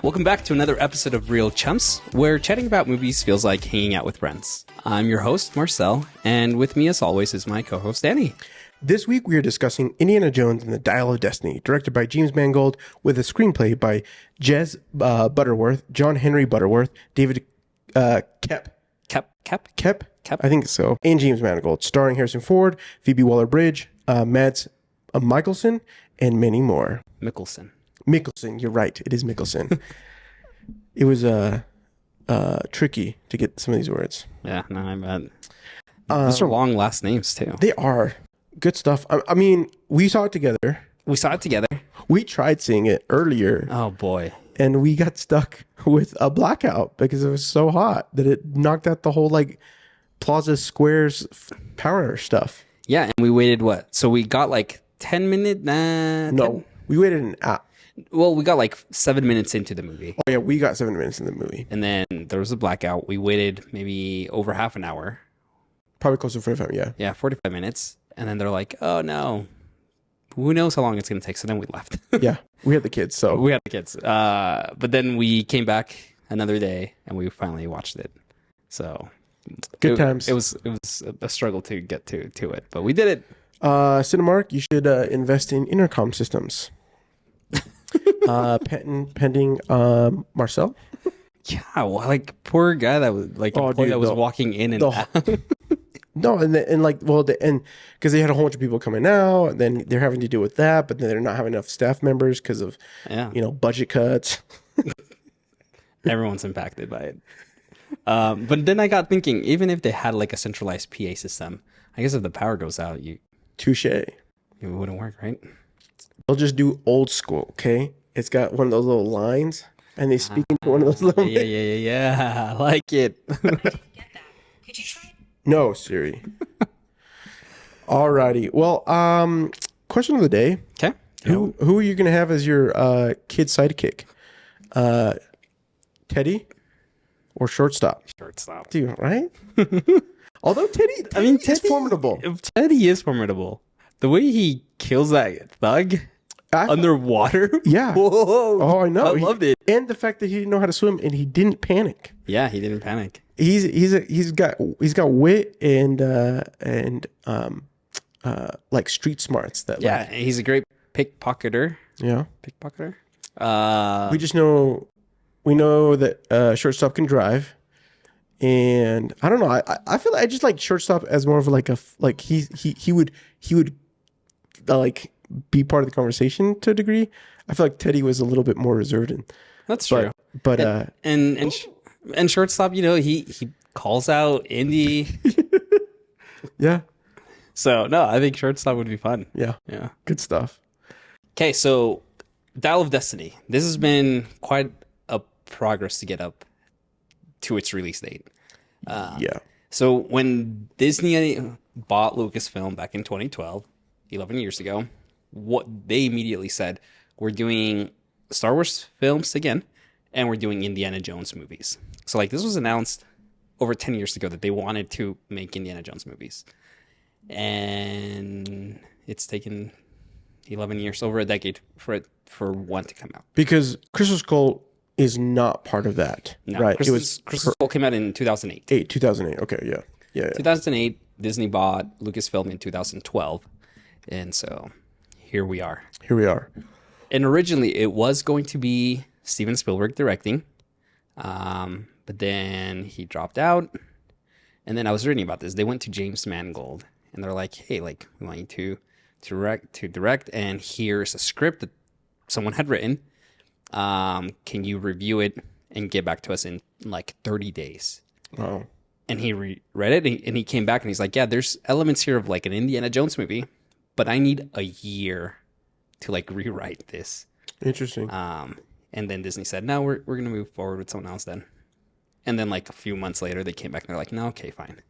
Welcome back to another episode of Reel Chums, where chatting about movies feels like hanging out with friends. I'm your host, Marcel, and with me as always is my co-host, Danny. This week we are discussing Indiana Jones and the Dial of Destiny, directed by James Mangold, with a screenplay by Jez Butterworth, John Henry Butterworth, David Kep, I think so, and James Mangold, starring Harrison Ford, Phoebe Waller-Bridge, Mads Mikkelsen, and many more. Mikkelsen, you're right. It is Mikkelsen. It was tricky to get some of these words. Yeah, no, I bet. Those are long last names, too. They are. Good stuff. I mean, we saw it together. We tried seeing it earlier. Oh, boy. And we got stuck with a blackout because it was so hot that it knocked out the whole, like, Plaza Squares power stuff. Yeah, and we waited, what? So we got, like, 10 minutes? No, we waited an hour. Well, we got, like, 7 minutes into the movie. Oh, yeah, we got 7 minutes in the movie. And then there was a blackout. We waited maybe over half an hour. Probably close to 45, yeah. Yeah, 45 minutes. And then they're like, oh, no. Who knows how long it's going to take? So then we left. Yeah, we had the kids, so. We had the kids. But then we came back another day, and we finally watched it. So. Good times. It was a struggle to get to it, but we did it. Cinemark, you should invest in intercom systems. Pending Marcel. Yeah, well, like poor guy that was like that was walking in and out. No, and because they had a whole bunch of people coming out, and then they're having to deal with that, but then they're not having enough staff members because of budget cuts. Everyone's impacted by it. But then I got thinking, even if they had like a centralized PA system, I guess if the power goes out, touche. It wouldn't work, right? They'll just do old school, okay? It's got one of those little lines, and they speak into one of those little. Yeah. I like it. I didn't get that. Could you try? No, Siri. Alrighty. Well, question of the day. Okay. Who are you gonna have as your kid sidekick? Teddy or shortstop? Shortstop. Dude, right? Although Teddy is formidable. Teddy is formidable. The way he kills that thug underwater. Yeah. Whoa. Oh, I know. I loved it. And the fact that he didn't know how to swim and he didn't panic. Yeah, he didn't panic. He's got wit and like street smarts that. Yeah, he's a great pickpocketer. Yeah. Pickpocketer. We know that shortstop can drive. And I don't know. I feel like I just like shortstop as more of like he would like be part of the conversation to a degree. I feel like Teddy was a little bit more reserved. That's true. But and shortstop, he calls out Indy. Yeah. So no, I think shortstop would be fun. Yeah. Good stuff. Okay, so Dial of Destiny. This has been quite a progress to get up to its release date. Yeah. So when Disney bought Lucasfilm back in 2012, 11 years ago, what they immediately said, we're doing Star Wars films again, and we're doing Indiana Jones movies. So like this was announced over 10 years ago that they wanted to make Indiana Jones movies. And it's taken 11 years, over a decade for one to come out. Because Crystal Skull is not part of that. No, right. Crystal Skull came out in 2008. 2008. Okay, yeah. 2008, Disney bought Lucasfilm in 2012. And so here we are. And originally it was going to be Steven Spielberg directing. But then he dropped out. And then I was reading about this. They went to James Mangold and they're like, hey, like, we want you to direct. And here's a script that someone had written. Can you review it and get back to us in like 30 days? Wow. And he read it and he came back and he's like, yeah, there's elements here of like an Indiana Jones movie, but I need a year to like rewrite this. Interesting. And then Disney said, no, we're going to move forward with someone else then. And then like a few months later, they came back and they're like, no, okay, fine.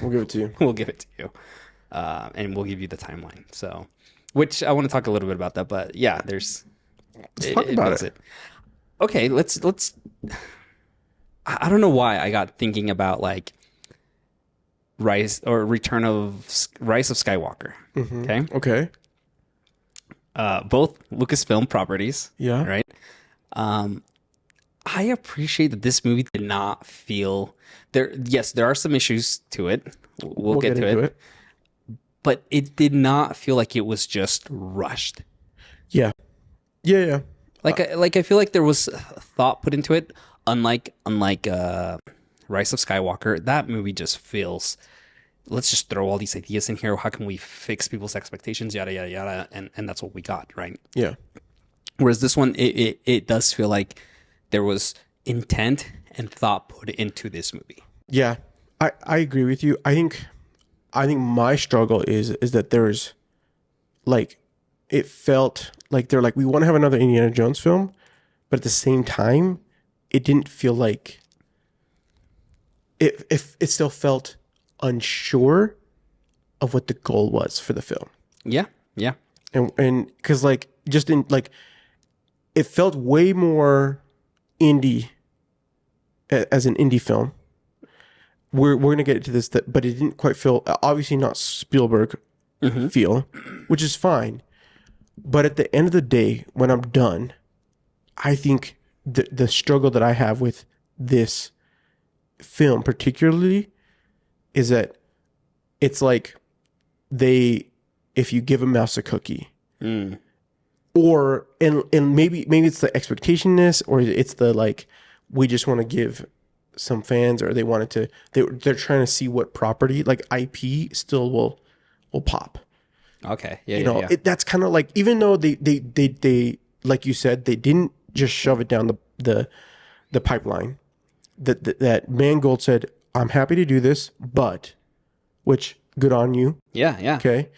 We'll give it to you. We'll give it to you. And we'll give you the timeline. So, which I want to talk a little bit about that, but yeah, let's talk about it. Okay, let's. I don't know why I got thinking about like Rise of Skywalker. Mm-hmm. Okay. Both Lucasfilm properties. Yeah. Right. I appreciate that this movie did not feel there. Yes, there are some issues to it. We'll get to it. But it did not feel like it was just rushed. Yeah. Yeah. I feel like there was thought put into it. Unlike Rise of Skywalker, that movie just feels. Let's just throw all these ideas in here. How can we fix people's expectations? Yada yada yada, and that's what we got, right? Yeah. Whereas this one, it does feel like there was intent and thought put into this movie. Yeah, I agree with you. I think my struggle is that there's like, it felt like they're like, we want to have another Indiana Jones film, but at the same time, it didn't feel like it still felt unsure of what the goal was for the film. Yeah, yeah. And because like just in like, it felt way more indie as an indie film. We're gonna get into this, but it didn't quite feel, obviously not Spielberg feel, which is fine. But at the end of the day, when I'm done, I think the struggle that I have with this film particularly is that it's like if you give a mouse a cookie, or and maybe it's the expectationness, or it's the like, we just want to give some fans, or they're trying to see what property like IP still will pop. Okay, yeah, that's kind of like, even though they like you said, they didn't just shove it down the pipeline. That Mangold said, I'm happy to do this, but, which, good on you. Yeah. Okay.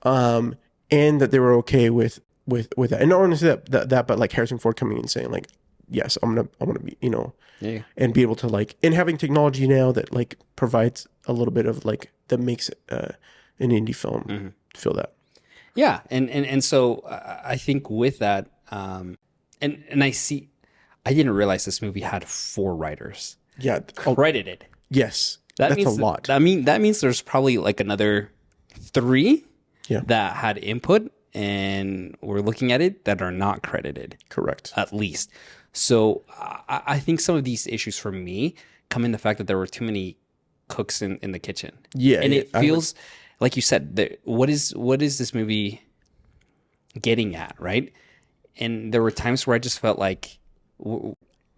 And that they were okay with that. And not only that, but like Harrison Ford coming in and saying like, yes, I'm gonna be, and be able to like, and having technology now that like provides a little bit of like, that makes an indie film feel that. Yeah. And so I think with that, and I didn't realize this movie had 4 writers. Yeah. Credited. Yes. That's a lot. That means there's probably like another 3 that had input and we're looking at it that are not credited. Correct. At least. So I think some of these issues for me come in the fact that there were too many cooks in the kitchen. Yeah. And it feels, like you said, what is this movie getting at, right? And there were times where I just felt like,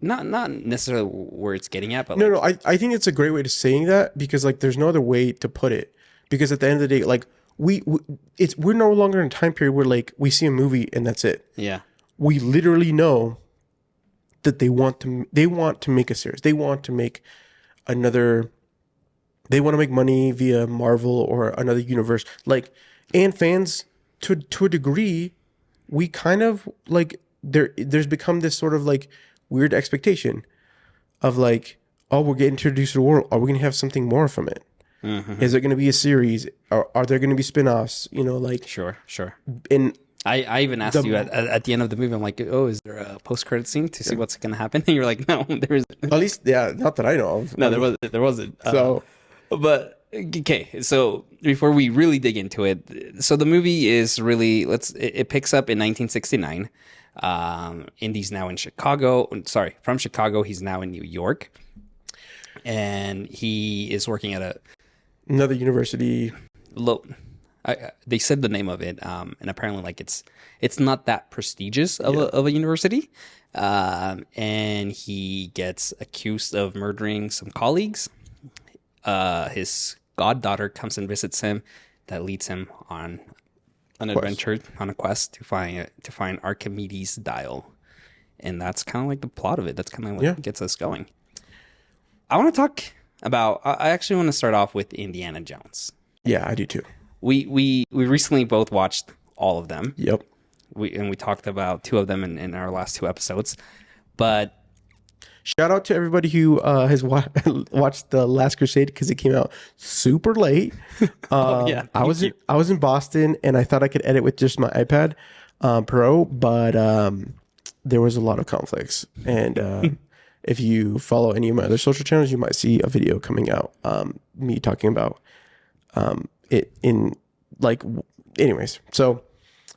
not necessarily where it's getting at, but no, I think it's a great way to saying that, because like there's no other way to put it, because at the end of the day, like we're no longer in a time period where like we see a movie and that's it. Yeah, we literally know that they want to make a series. They want to make another. They want to make money via Marvel or another universe. Like, and fans to a degree, we kind of like there's become this sort of like weird expectation of like, oh, we're getting introduced to the world. Are we going to have something more from it? Mm-hmm. Is it going to be a series? Are there going to be spin-offs? Like, sure. And I even asked you at the end of the movie, I'm like, oh, is there a post-credit scene to see what's going to happen? And you're like, no, there isn't. At least, yeah, not that I know of. No, there wasn't. So, but okay. So before we really dig into it, so the movie is really, it picks up in 1969. Indy's now in Chicago. Sorry, from Chicago, he's now in New York, and he is working at another university. They said the name of it, and apparently, like it's not that prestigious of a university, and he gets accused of murdering some colleagues. His goddaughter comes and visits him. That leads him on an adventure, on a quest to find Archimedes' dial, and that's kind of like the plot of it. That's kind of what gets us going. I want to talk about. I actually want to start off with Indiana Jones. Yeah, I do too. We recently both watched all of them. Yep. We talked about 2 of them in our last 2 episodes, but shout out to everybody who has watched The Last Crusade, because it came out super late. I was in Boston, and I thought I could edit with just my iPad Pro, but there was a lot of conflicts. And if you follow any of my other social channels, you might see a video coming out, me talking about it in like, anyways. So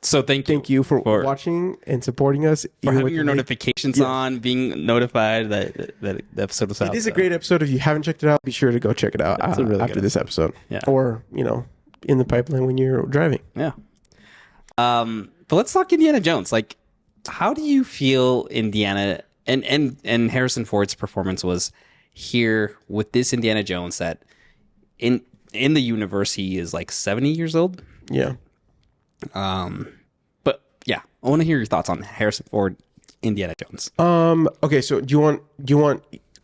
So thank you for watching and supporting us. For having your notifications on, being notified that the episode is out. It is a great episode. If you haven't checked it out, be sure to go check it out after this episode. Yeah. Or, in the pipeline when you're driving. Yeah. But let's talk Indiana Jones. Like, how do you feel Indiana and Harrison Ford's performance was here with this Indiana Jones that in the universe he is like 70 years old? Yeah. But yeah, I want to hear your thoughts on Harrison Ford, Indiana Jones. Okay, so do you want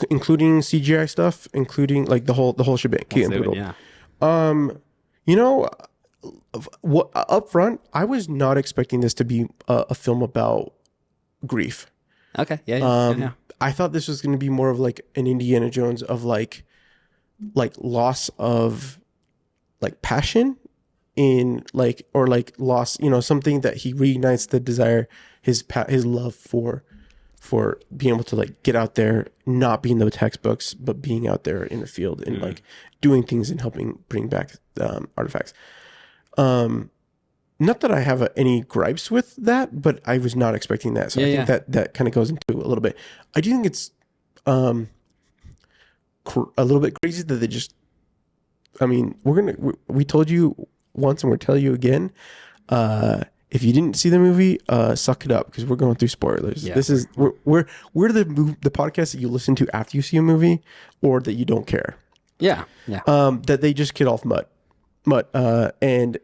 including CGI stuff, including like the whole shebang? Yeah. What up front, I was not expecting this to be a film about grief. Okay. Yeah. I thought this was going to be more of like an Indiana Jones of like loss of like passion in like, or like loss, something that he reignites the desire, his love for being able to like get out there, not being the textbooks, but being out there in the field and like doing things and helping bring back artifacts. Not that I have any gripes with that, but I was not expecting that. So I think that kind of goes into a little bit. I do think it's a little bit crazy that they just, we told you once and we're telling you again, if you didn't see the movie, suck it up because we're going through spoilers. Yeah. This is we're the podcast that you listen to after you see a movie or that you don't care. Yeah. That they just kid off Mutt, and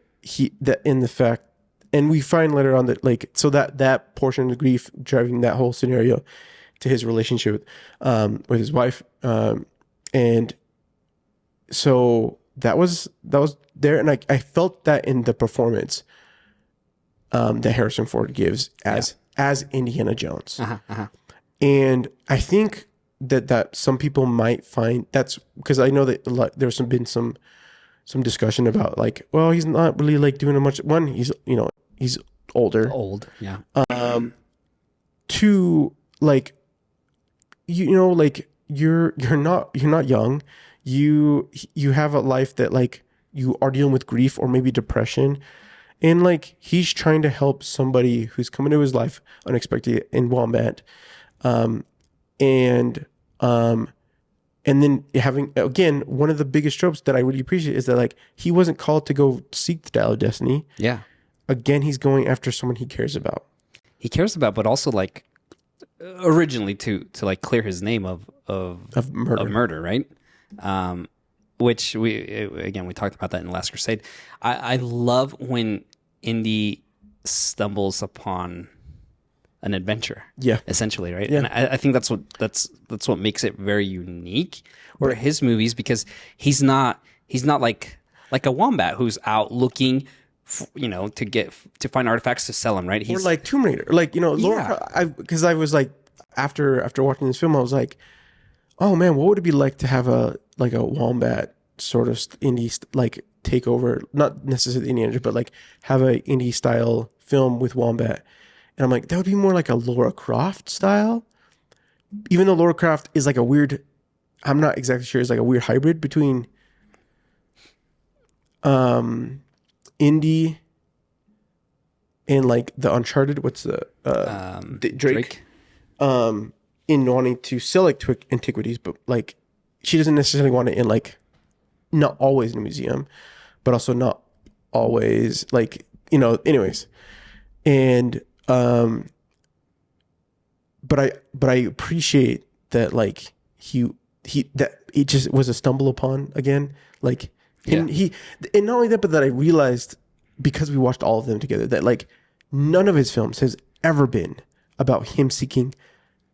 and we find later on that like so that portion of the grief driving that whole scenario to his relationship with his wife, and so that was there, and I felt that in the performance that Harrison Ford gives as Indiana Jones. And I think that some people might find that's because I know that there's been some discussion about like, well, he's not really like doing much. One, he's older. Old, yeah. Two, like, like you're not young. You have a life that like you are dealing with grief or maybe depression. And like he's trying to help somebody who's come into his life unexpectedly in Wombat, and then having again one of the biggest tropes that I really appreciate is that like he wasn't called to go seek the Dial of Destiny. Yeah. Again, he's going after someone he cares about. But also like originally to like clear his name of murder, right? Which we talked about that in Last Crusade. I love when Indy stumbles upon an adventure. Yeah, essentially, right? Yeah. And I think that's what makes it very unique. Or his movies because he's not like a wombat who's out looking, to find artifacts to sell them, right? Or like Tomb Raider, like because I was like after watching this film, I was like, oh man, what would it be like to have a wombat sort of indie like take over, not necessarily Indiana, but like have a indie style film with wombat. And I'm like, that would be more like a Lara Croft style, even though Lara Croft is like a weird, I'm not exactly sure, it's like a weird hybrid between indie and like the Uncharted, what's the Drake. In wanting to sell like antiquities, but like she doesn't necessarily want it in like not always in a museum, but also not always like anyways. And but I appreciate that like he that it just was a stumble upon again, like and not only that, but that I realized because we watched all of them together that like none of his films has ever been about him seeking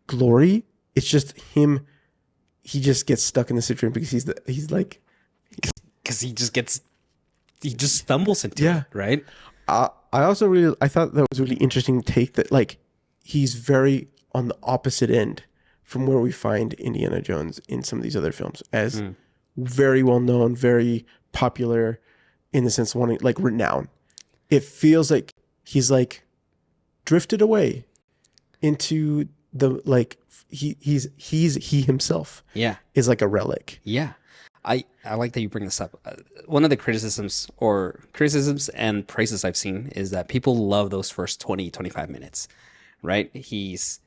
glory. It's just him. He just gets stuck in the situation because he just stumbles into it, right? I thought that was a really interesting take that like he's very on the opposite end from where we find Indiana Jones in some of these other films as very well known, very popular in the sense of wanting like renown. It feels like he's like drifted away into the like he himself is like a relic. I like that you bring this up. One of the criticisms and praises I've seen is that people love those first 20, 25 minutes, right? This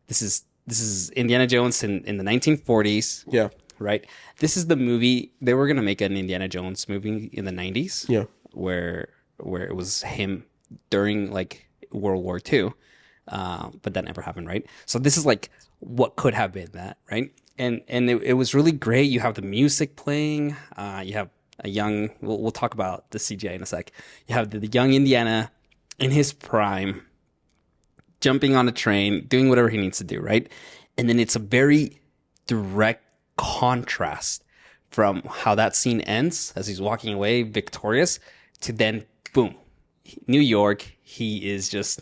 is Indiana Jones in the 1940s. Yeah. Right. This is the movie they were going to make an Indiana Jones movie in the 90s. Yeah. Where it was him during like World War II. But that never happened, right? So this is like what could have been that, right? And it was really great. You have the music playing. You have a young. We'll talk about the CGI in a sec. You have the young Indiana in his prime, jumping on a train, doing whatever he needs to do, right? And then it's a very direct contrast from how that scene ends as he's walking away victorious to then boom, New York. He is just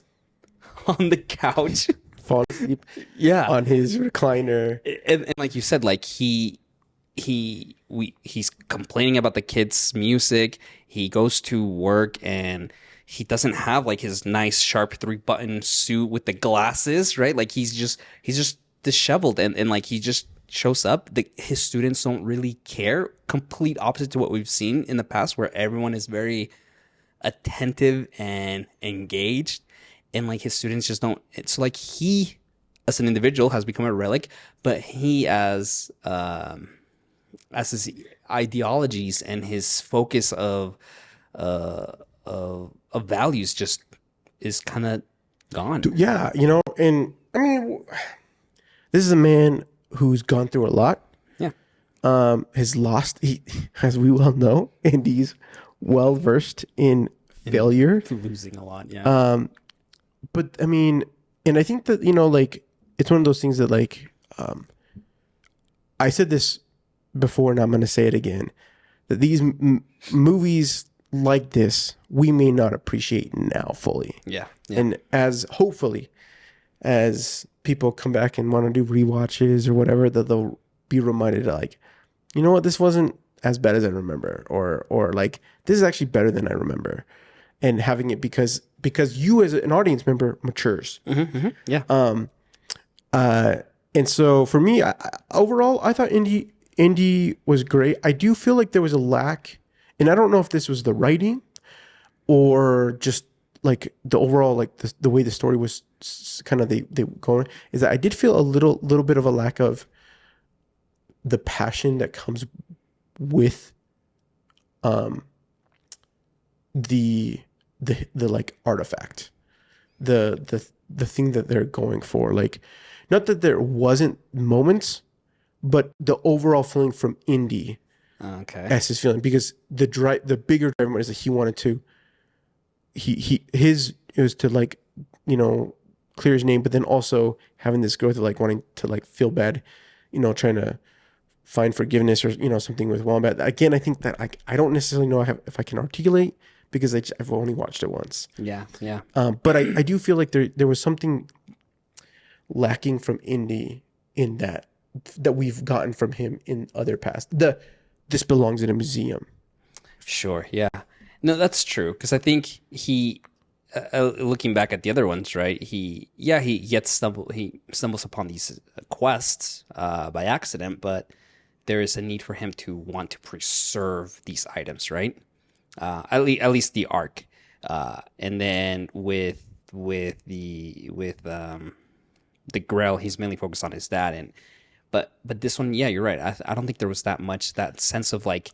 on the couch. Fall asleep Yeah. on his recliner. And like you said, like he's complaining about the kids' music. He goes to work and he doesn't have like his nice sharp 3-button suit with the glasses, right? Like he's just disheveled and like he just shows up. His students don't really care. Complete opposite to what we've seen in the past, where everyone is very attentive and engaged, and like his students just don't. It's like he, as an individual, has become a relic, but he as his ideologies and his focus of values just is kind of gone. Yeah, and I mean, this is a man who's gone through a lot. Yeah. Has lost, as we well know, and he's well versed in failure. Losing a lot, yeah. But I mean, and I think that, like, it's one of those things that, like, I said this before and I'm going to say it again, that these movies like this, we may not appreciate now fully. Yeah. And hopefully, as people come back and want to do rewatches or whatever, that they'll be reminded, like, you know what, this wasn't as bad as I remember, or like, this is actually better than I remember, and having it because you as an audience member matures. Mm-hmm. Yeah. And so for me, overall, I thought Indy was great. I do feel like there was a lack, and I don't know if this was the writing or just like the overall, like the way the story was kind of they going, is that I did feel a little bit of a lack of the passion that comes with the like artifact, the thing that they're going for. Like, not that there wasn't moments, but the overall feeling from Indy as his feeling, because the bigger driver is that he wanted to it was to, like, clear his name, but then also having this growth of, like, wanting to, like, feel bad, trying to find forgiveness or something with Wombat. Again, I think that I don't necessarily know if I can articulate, because I've only watched it once. Yeah. But I do feel like there was something lacking from Indy in that we've gotten from him in other past. This belongs in a museum. Sure. Yeah. No, that's true. Because I think he, looking back at the other ones, right? He stumbles upon these quests by accident, but there is a need for him to want to preserve these items, right? At least the Ark, and then with the Grail, he's mainly focused on his dad, but this one, yeah, you're right. I don't think there was that sense of, like,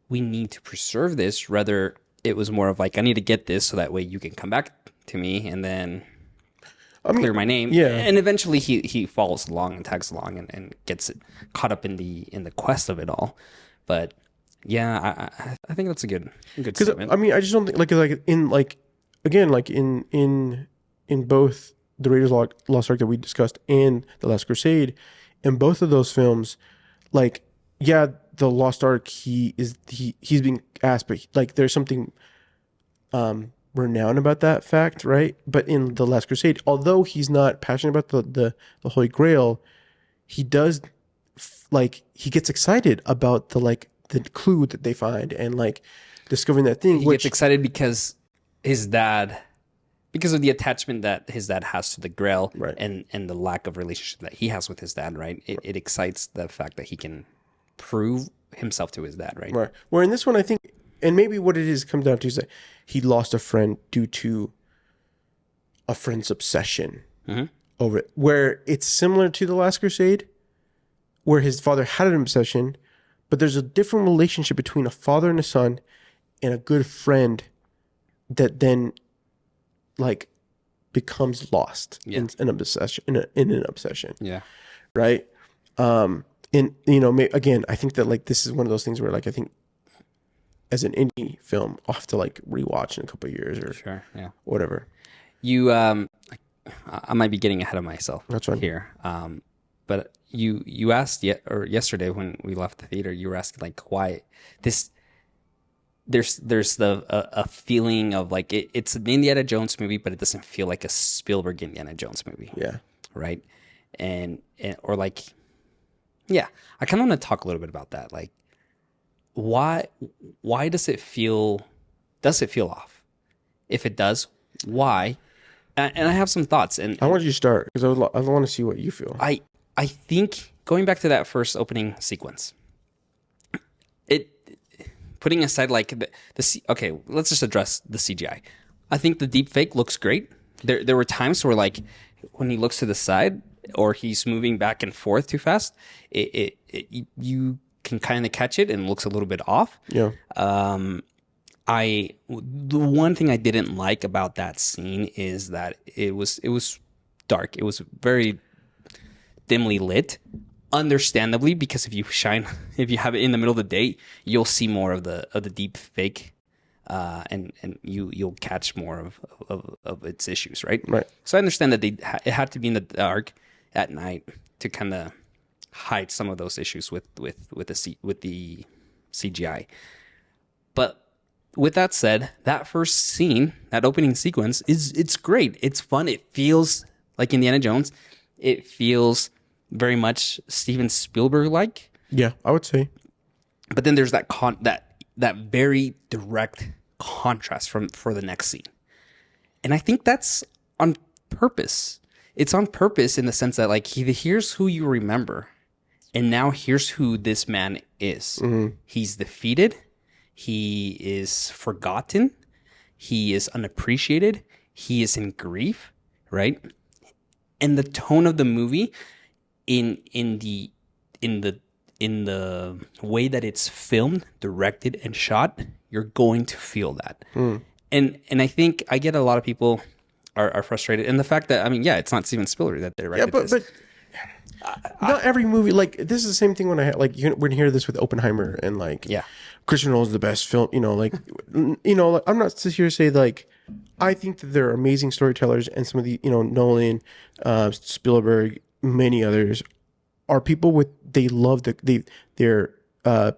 we need to preserve this. Rather, it was more of like, I need to get this so that way you can come back to me and then clear my name. Yeah. And eventually he follows along and tags along and gets it caught up in the quest of it all. But yeah, I think that's a good statement. I mean, I just don't think in both the Raiders Lost Ark that we discussed and The Last Crusade, in both of those films, like, yeah, the Lost Ark, he's being asked, but, like, there's something renowned about that fact, right? But in The Last Crusade, although he's not passionate about the Holy Grail, he does, like, he gets excited about the clue that they find and, like, discovering that thing. He gets excited because of the attachment that his dad has to the Grail, right, and the lack of relationship that he has with his dad, right? It excites the fact that he can prove himself to his dad, right? Right. Where in this one, I think, and maybe what it is comes down to is that he lost a friend due to a friend's obsession over it. Where it's similar to The Last Crusade, where his father had an obsession, but there's a different relationship between a father and a son and a good friend that then like becomes lost in an obsession, in an obsession. Yeah. Right. And again, I think that like this is one of those things where like I think as an indie film, I'll have to like rewatch in a couple of years or whatever. You, I might be getting ahead of myself. That's right. Here. But you asked yesterday when we left the theater, you were asking like why this. There's a feeling of like it's an Indiana Jones movie, but it doesn't feel like a Spielberg Indiana Jones movie. Yeah. Right. And or like. Yeah, I kind of want to talk a little bit about that. Like, why does it feel off? If it does, why? And I have some thoughts. And I want you to start because I want to see what you feel. I think going back to that first opening sequence, putting aside like okay, let's just address the CGI. I think the deep fake looks great. There were times where like when he looks to the side or he's moving back and forth too fast, you can kind of catch it and it looks a little bit off. Yeah. The one thing I didn't like about that scene is that it was dark. It was very dimly lit, understandably, because if you have it in the middle of the day, you'll see more of the deep fake, and you'll catch more of its issues, right? Right. So I understand that it had to be in the dark at night to kind of hide some of those issues with the CGI. But with that said, that first scene, that opening sequence it's great. It's fun. It feels like Indiana Jones. It feels very much Steven Spielberg like. Yeah, I would say. But then there's that very direct contrast for the next scene. And I think that's on purpose. It's on purpose in the sense that like here's who you remember. And now here's who this man is. Mm-hmm. He's defeated. He is forgotten. He is unappreciated. He is in grief, right? And the tone of the movie in the way that it's filmed, directed, and shot, you're going to feel that. And I think I get a lot of people are frustrated. And the fact that, I mean, yeah, it's not Steven Spielberg that directed this. But not every movie, like, this is the same thing when we're going to hear this with Oppenheimer and, like, Christian Nolan's the best film, like, like, I'm not here to say, like, I think that there are amazing storytellers and some of the, Nolan, Spielberg, many others are people they're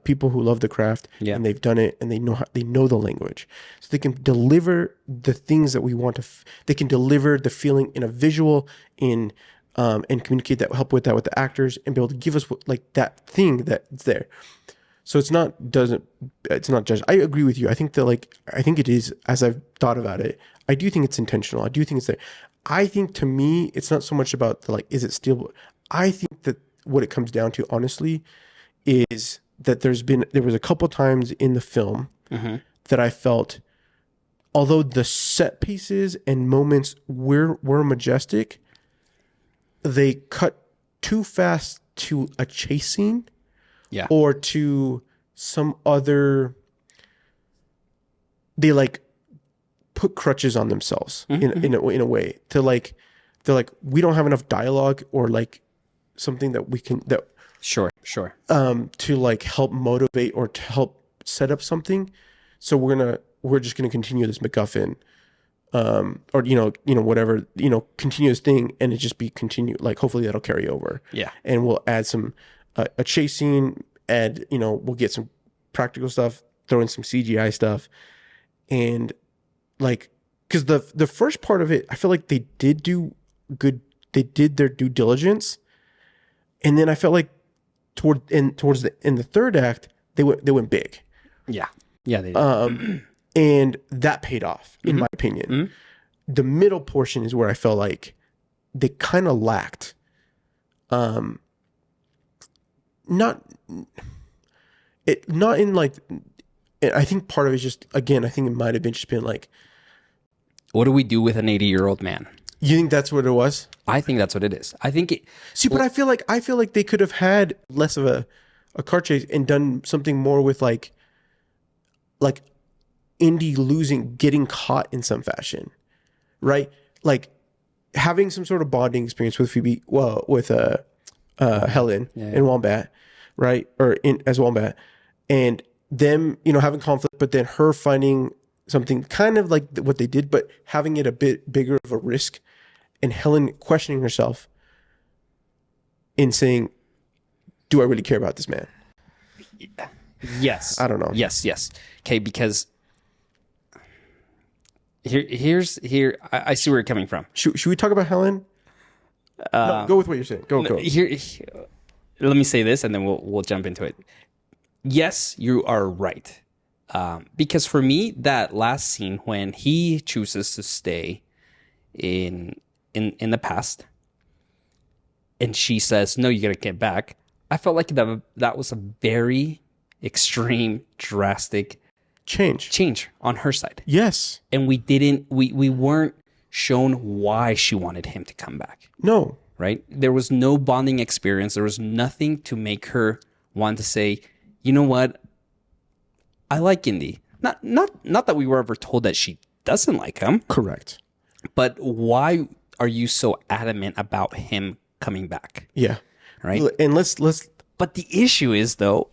people who love the craft and they've done it and they know the language, so they can deliver the things that we want to. They can deliver the feeling in a visual, and communicate that, help with that with the actors, and be able to give us like that thing that's there. So it's not judged. I agree with you. I think it is, as I've thought about it, I do think it's intentional. I do think it's there. I think to me, it's not so much about is it still. I think that what it comes down to, honestly, is that there was a couple times in the film that I felt, although the set pieces and moments were majestic, they cut too fast to a chase scene, or to some other. They like put crutches on themselves in a way to like, they're like, we don't have enough dialogue or like something that we can Sure. To like help motivate or to help set up something. So we're just gonna continue this MacGuffin, or whatever, continue this thing, and it just be continued. Like hopefully that'll carry over. Yeah. And we'll add some a chase scene, and we'll get some practical stuff, throw in some CGI stuff, and like because the first part of it, I feel like they did do good. They did their due diligence, and then I felt like in the third act they went big. Yeah, they did. And that paid off, in my opinion. The middle portion is where I felt like they kind of lacked. Not. it not in like. I think part of it is just, again, I think it might have been just been like, what do we do with an 80-year-old man? You think that's what it was? I think that's what it is. I think it. See, but I feel like they could have had less of a car chase and done something more with like Indy getting caught in some fashion, right? Like having some sort of bonding experience with Phoebe, with Helen and Wombat, right? Or as Wombat, and them, having conflict, but then her finding something kind of like what they did, but having it a bit bigger of a risk, and Helen questioning herself in saying, do I really care about this man? Yes. I don't know. Yes. Okay, because I see where you're coming from. Should we talk about Helen? No, go with what you're saying. Go. Here, let me say this, and then we'll jump into it. Yes, you are right. Because for me, that last scene when he chooses to stay in the past, and she says, "No, you gotta get back." I felt like that was a very extreme, drastic change on her side. Yes, and we weren't shown why she wanted him to come back. No, right? There was no bonding experience. There was nothing to make her want to say, you know what? I like Indy. Not that we were ever told that she doesn't like him. Correct. But why are you so adamant about him coming back? Yeah. Right. And let's. But the issue is, though,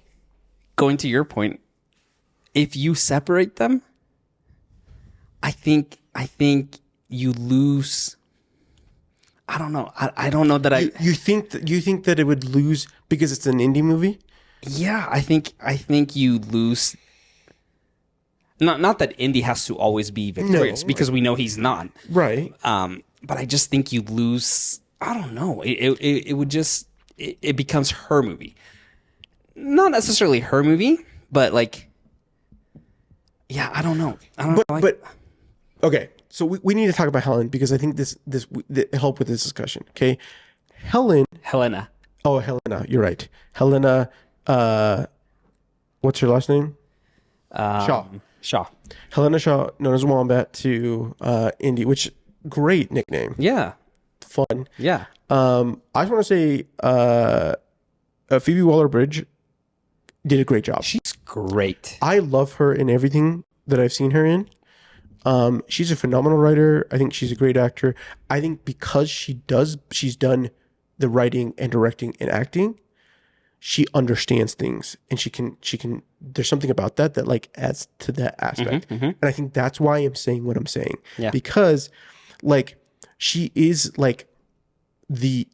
going to your point, if you separate them, I think you lose. I don't know. I don't know that You think that it would lose because it's an indie movie? Yeah, I think you lose. Not that Indy has to always be victorious, because we know he's not. Right. But I just think you lose. I don't know. It would just it becomes her movie, not necessarily her movie, but like, yeah, I don't know. But okay, so we need to talk about Helen, because I think this help with this discussion. Okay, Helena. Oh, Helena. You're right. Helena. What's her last name? Shaw. Helena Shaw, known as Wombat to Indy, which great nickname. Yeah. Fun. Yeah. I just want to say Phoebe Waller-Bridge did a great job. She's great. I love her in everything that I've seen her in. She's a phenomenal writer. I think she's a great actor. I think because she's done the writing and directing and acting, she understands things, and she can, there's something about that like adds to that aspect. And I think that's why I'm saying what I'm saying. Yeah. Because like she is like the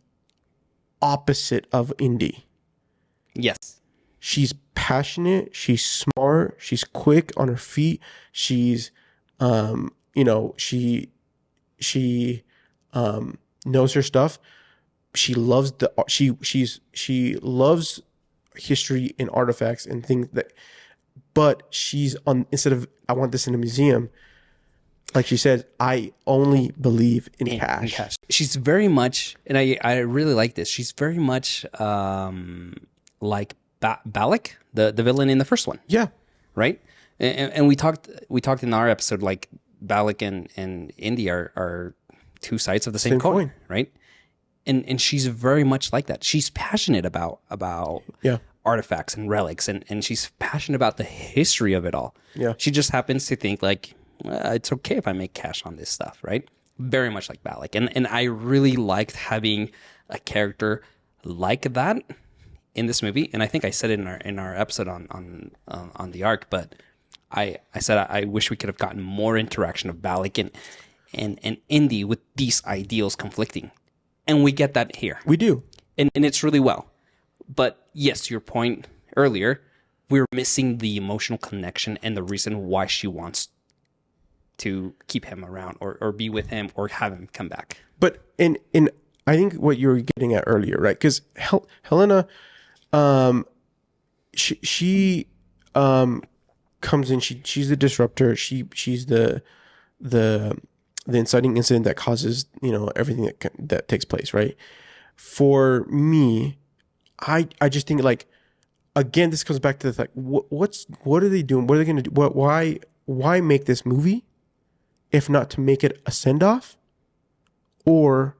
opposite of Indy. Yes. She's passionate, she's smart, she's quick on her feet. She's she knows her stuff. She loves she loves history and artifacts and things but she's instead of I want this in a museum, like she says, I only believe in cash. She's very much, and I really like this. She's very much like Balak, the villain in the first one. Yeah. Right. And we talked in our episode, like Balak and Indy are two sides of the same coin, right? And she's very much like that. She's passionate about artifacts and relics, and she's passionate about the history of it all. Yeah. She just happens to think like, it's okay if I make cash on this stuff, right? Very much like Balak. And I really liked having a character like that in this movie. And I think I said it in our episode on the arc, but I said I wish we could have gotten more interaction of Balak and Indy with these ideals conflicting. And we get that here. We do. And it's really well. But yes, to your point earlier, we're missing the emotional connection and the reason why she wants to keep him around or be with him or have him come back. But in I think what you were getting at earlier, right? Because Helena, she comes in. She's the disruptor. She's the inciting incident that causes everything that takes place, right? For me, I just think like again, this comes back to the what are they doing? What are they going to do? Why make this movie if not to make it a send off or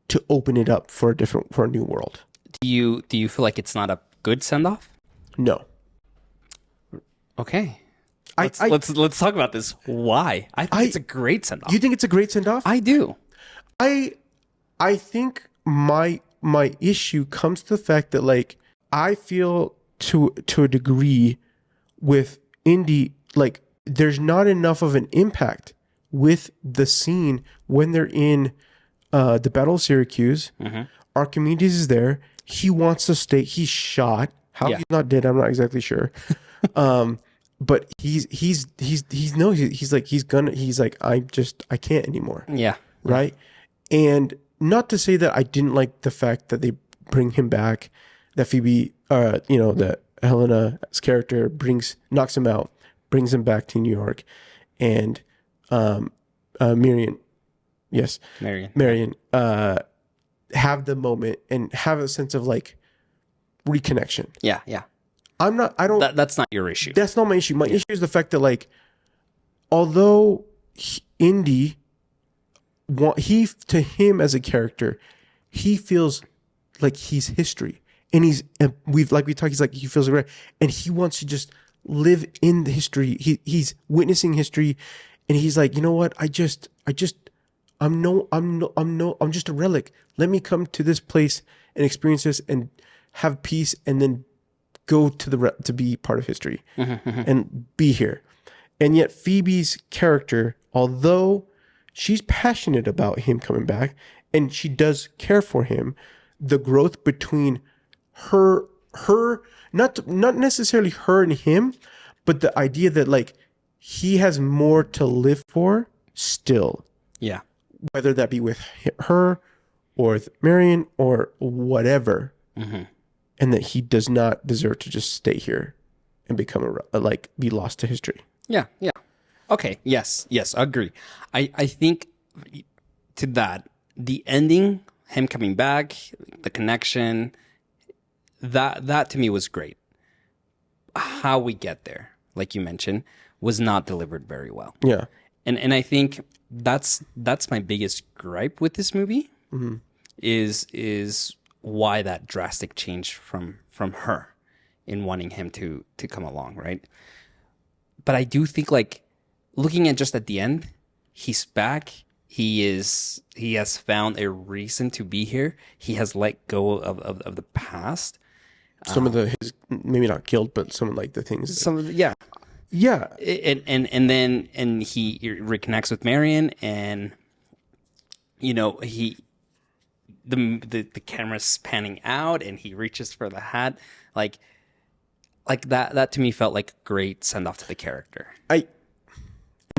to open it up for a new world? Do you feel like it's not a good send off? No. Okay. Let's talk about this. Why? I think it's a great send off. You think it's a great send off? I do. I think my issue comes to the fact that like I feel to a degree with Indy, like there's not enough of an impact with the scene when they're in the Battle of Syracuse. Mm-hmm. Archimedes is there. He wants to stay. He's shot. How he's not dead, I'm not exactly sure. But he's like I can't anymore. Yeah. Right. And not to say that I didn't like the fact that they bring him back, that Phoebe, that Helena's character knocks him out, brings him back to New York, and Marion, have the moment and have a sense of like reconnection. Yeah. That's not your issue. That's not my issue. My issue is the fact that like, although Indy, to him as a character, he feels like he's history, and he's like he feels like, and he wants to just live in the history. He's witnessing history, and he's like, you know what? I'm just a relic. Let me come to this place and experience this and have peace, and then go to be part of history and be here. And yet Phoebe's character, although she's passionate about him coming back and she does care for him, the growth between her not necessarily her and him, but the idea that like he has more to live for still. Yeah. Whether that be with her or with Marion or whatever. Mm-hmm. And that he does not deserve to just stay here and become be lost to history. Yeah. Okay. Yes. Agree. I think to that, the ending, him coming back, the connection, that to me was great. How we get there, like you mentioned, was not delivered very well. Yeah. And I think that's my biggest gripe with this movie. Mm-hmm. is why that drastic change from her in wanting him to come along, right? But I do think like looking at just at the end, he's back. He has found a reason to be here. He has let go of the past. Some of his maybe not killed, but some of like the things. Yeah. And then he reconnects with Marion, and the camera's panning out and he reaches for the hat. Like that to me felt like a great send off to the character. And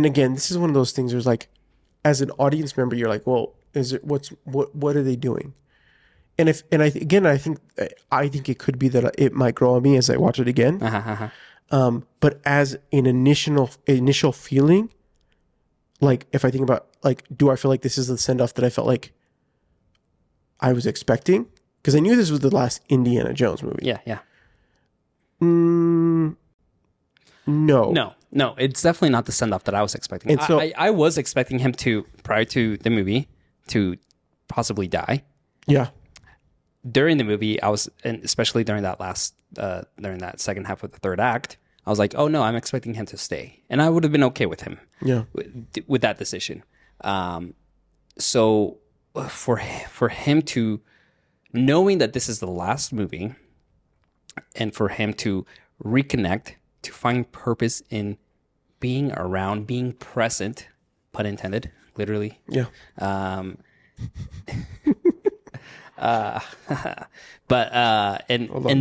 again, this is one of those things where it's like, as an audience member, you're like, well, what are they doing? And I think it could be that it might grow on me as I watch it again. But as an initial feeling, like if I think about like, do I feel like this is the send off that I felt like I was expecting? Because I knew this was the last Indiana Jones movie. Yeah. No, it's definitely not the send off that I was expecting. And so, I was expecting him to, prior to the movie, to possibly die. Yeah. During the movie, and especially during during that second half of the third act, I was like, oh no, I'm expecting him to stay. And I would have been okay with him. Yeah. With that decision. So for him to, knowing that this is the last movie, and for him to reconnect, to find purpose in being around, being present, pun intended, literally. Yeah. And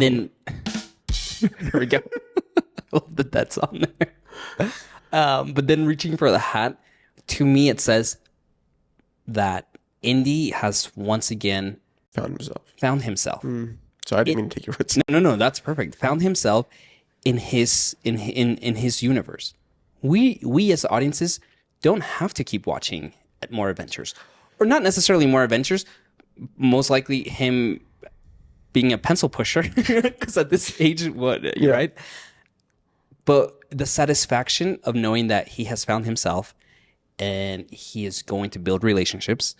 then there we go. I love that that's on there. But then reaching for the hat, to me it says that Indy has once again found himself. So I didn't mean to take your words. No, that's perfect. Found himself in his universe. We as audiences don't have to keep watching at more adventures, or not necessarily more adventures. Most likely him being a pencil pusher, because at this age, right? But the satisfaction of knowing that he has found himself and he is going to build relationships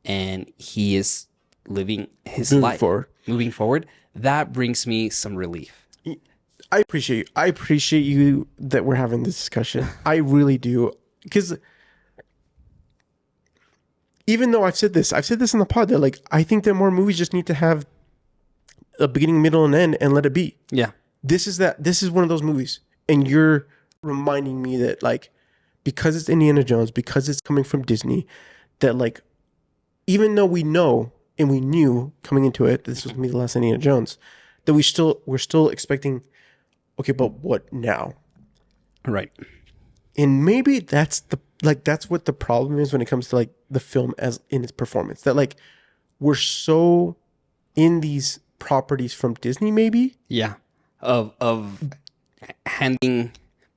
and he is living his life moving forward, that brings me some relief. I appreciate you that we're having this discussion. I really do. Because even though I've said this in the pod that like I think that more movies just need to have a beginning, middle, and end and let it be. Yeah. This is one of those movies. And you're reminding me that like because it's Indiana Jones, because it's coming from Disney, that like even though we know and we knew coming into it this was gonna be the last Indiana Jones, that we're still expecting, okay, but what now? Right. And maybe that's what the problem is when it comes to like the film as in its performance. That like we're so in these properties from Disney, maybe. Yeah. Of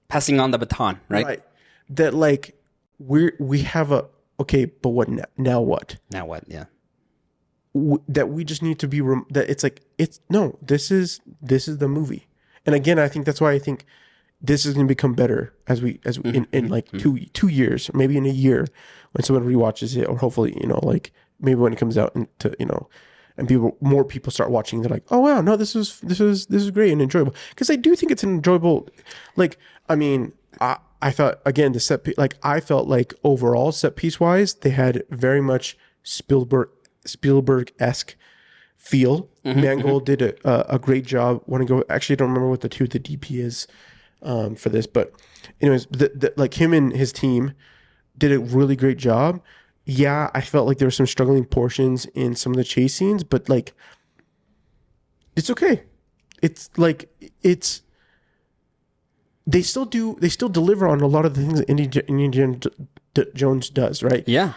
passing on the baton, right? Right. That like we have a okay, but what now? What now? What? Yeah. That we just need to be that it's like this is the movie. And again, I think that's why I think this is going to become better as we in like 2 years, or maybe in a year when someone rewatches it, or hopefully like maybe when it comes out into and more people start watching, they're like, oh wow, no, this is great and enjoyable. Because I do think it's an enjoyable, like, I mean, I thought again the I felt like overall set piece wise they had very much Spielberg-esque feel. Mangold did a great job. Actually, I don't remember what the DP is for this, but anyways, like him and his team did a really great job. Yeah, I felt like there were some struggling portions in some of the chase scenes, but like it's okay. It's like they still deliver on a lot of the things that Indiana Jones does, right? Yeah.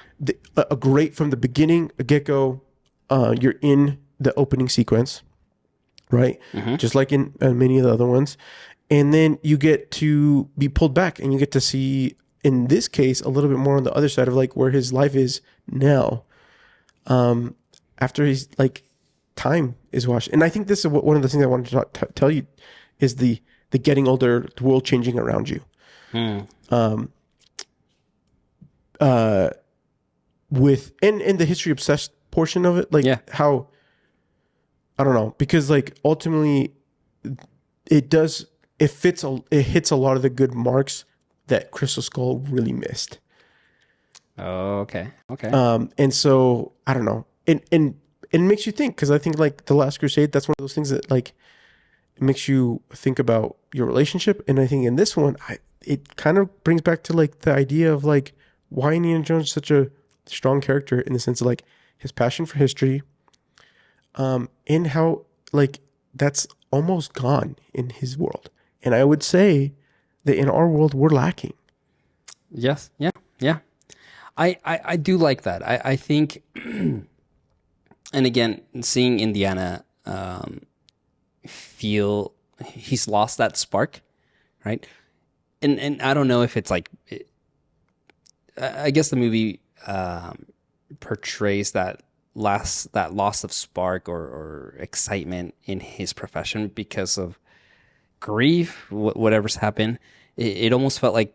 A great from the beginning, a get-go, you're in the opening sequence, right? Just like in many of the other ones. And then you get to be pulled back and you get to see, in this case, a little bit more on the other side of like where his life is now. After he's like time is washed. And I think this is one of the things I wanted to tell you is the getting older, the world changing around you. With and the history obsessed portion of it, like how, I don't know, because like ultimately it hits a lot of the good marks that Crystal Skull really missed. Oh, okay. And so I don't know, and it makes you think, because I think like The Last Crusade, that's one of those things that like it makes you think about your relationship. And I think in this one, it kind of brings back to like the idea of like why Indiana Jones is such a strong character, in the sense of like his passion for history, and how like that's almost gone in his world. And I would say that in our world we're lacking. Yes. Yeah. I do like that. I think, and again, seeing Indiana feel he's lost that spark, right? And I don't know if it's like, I guess the movie portrays that loss of spark or excitement in his profession because of grief, whatever's happened. It almost felt like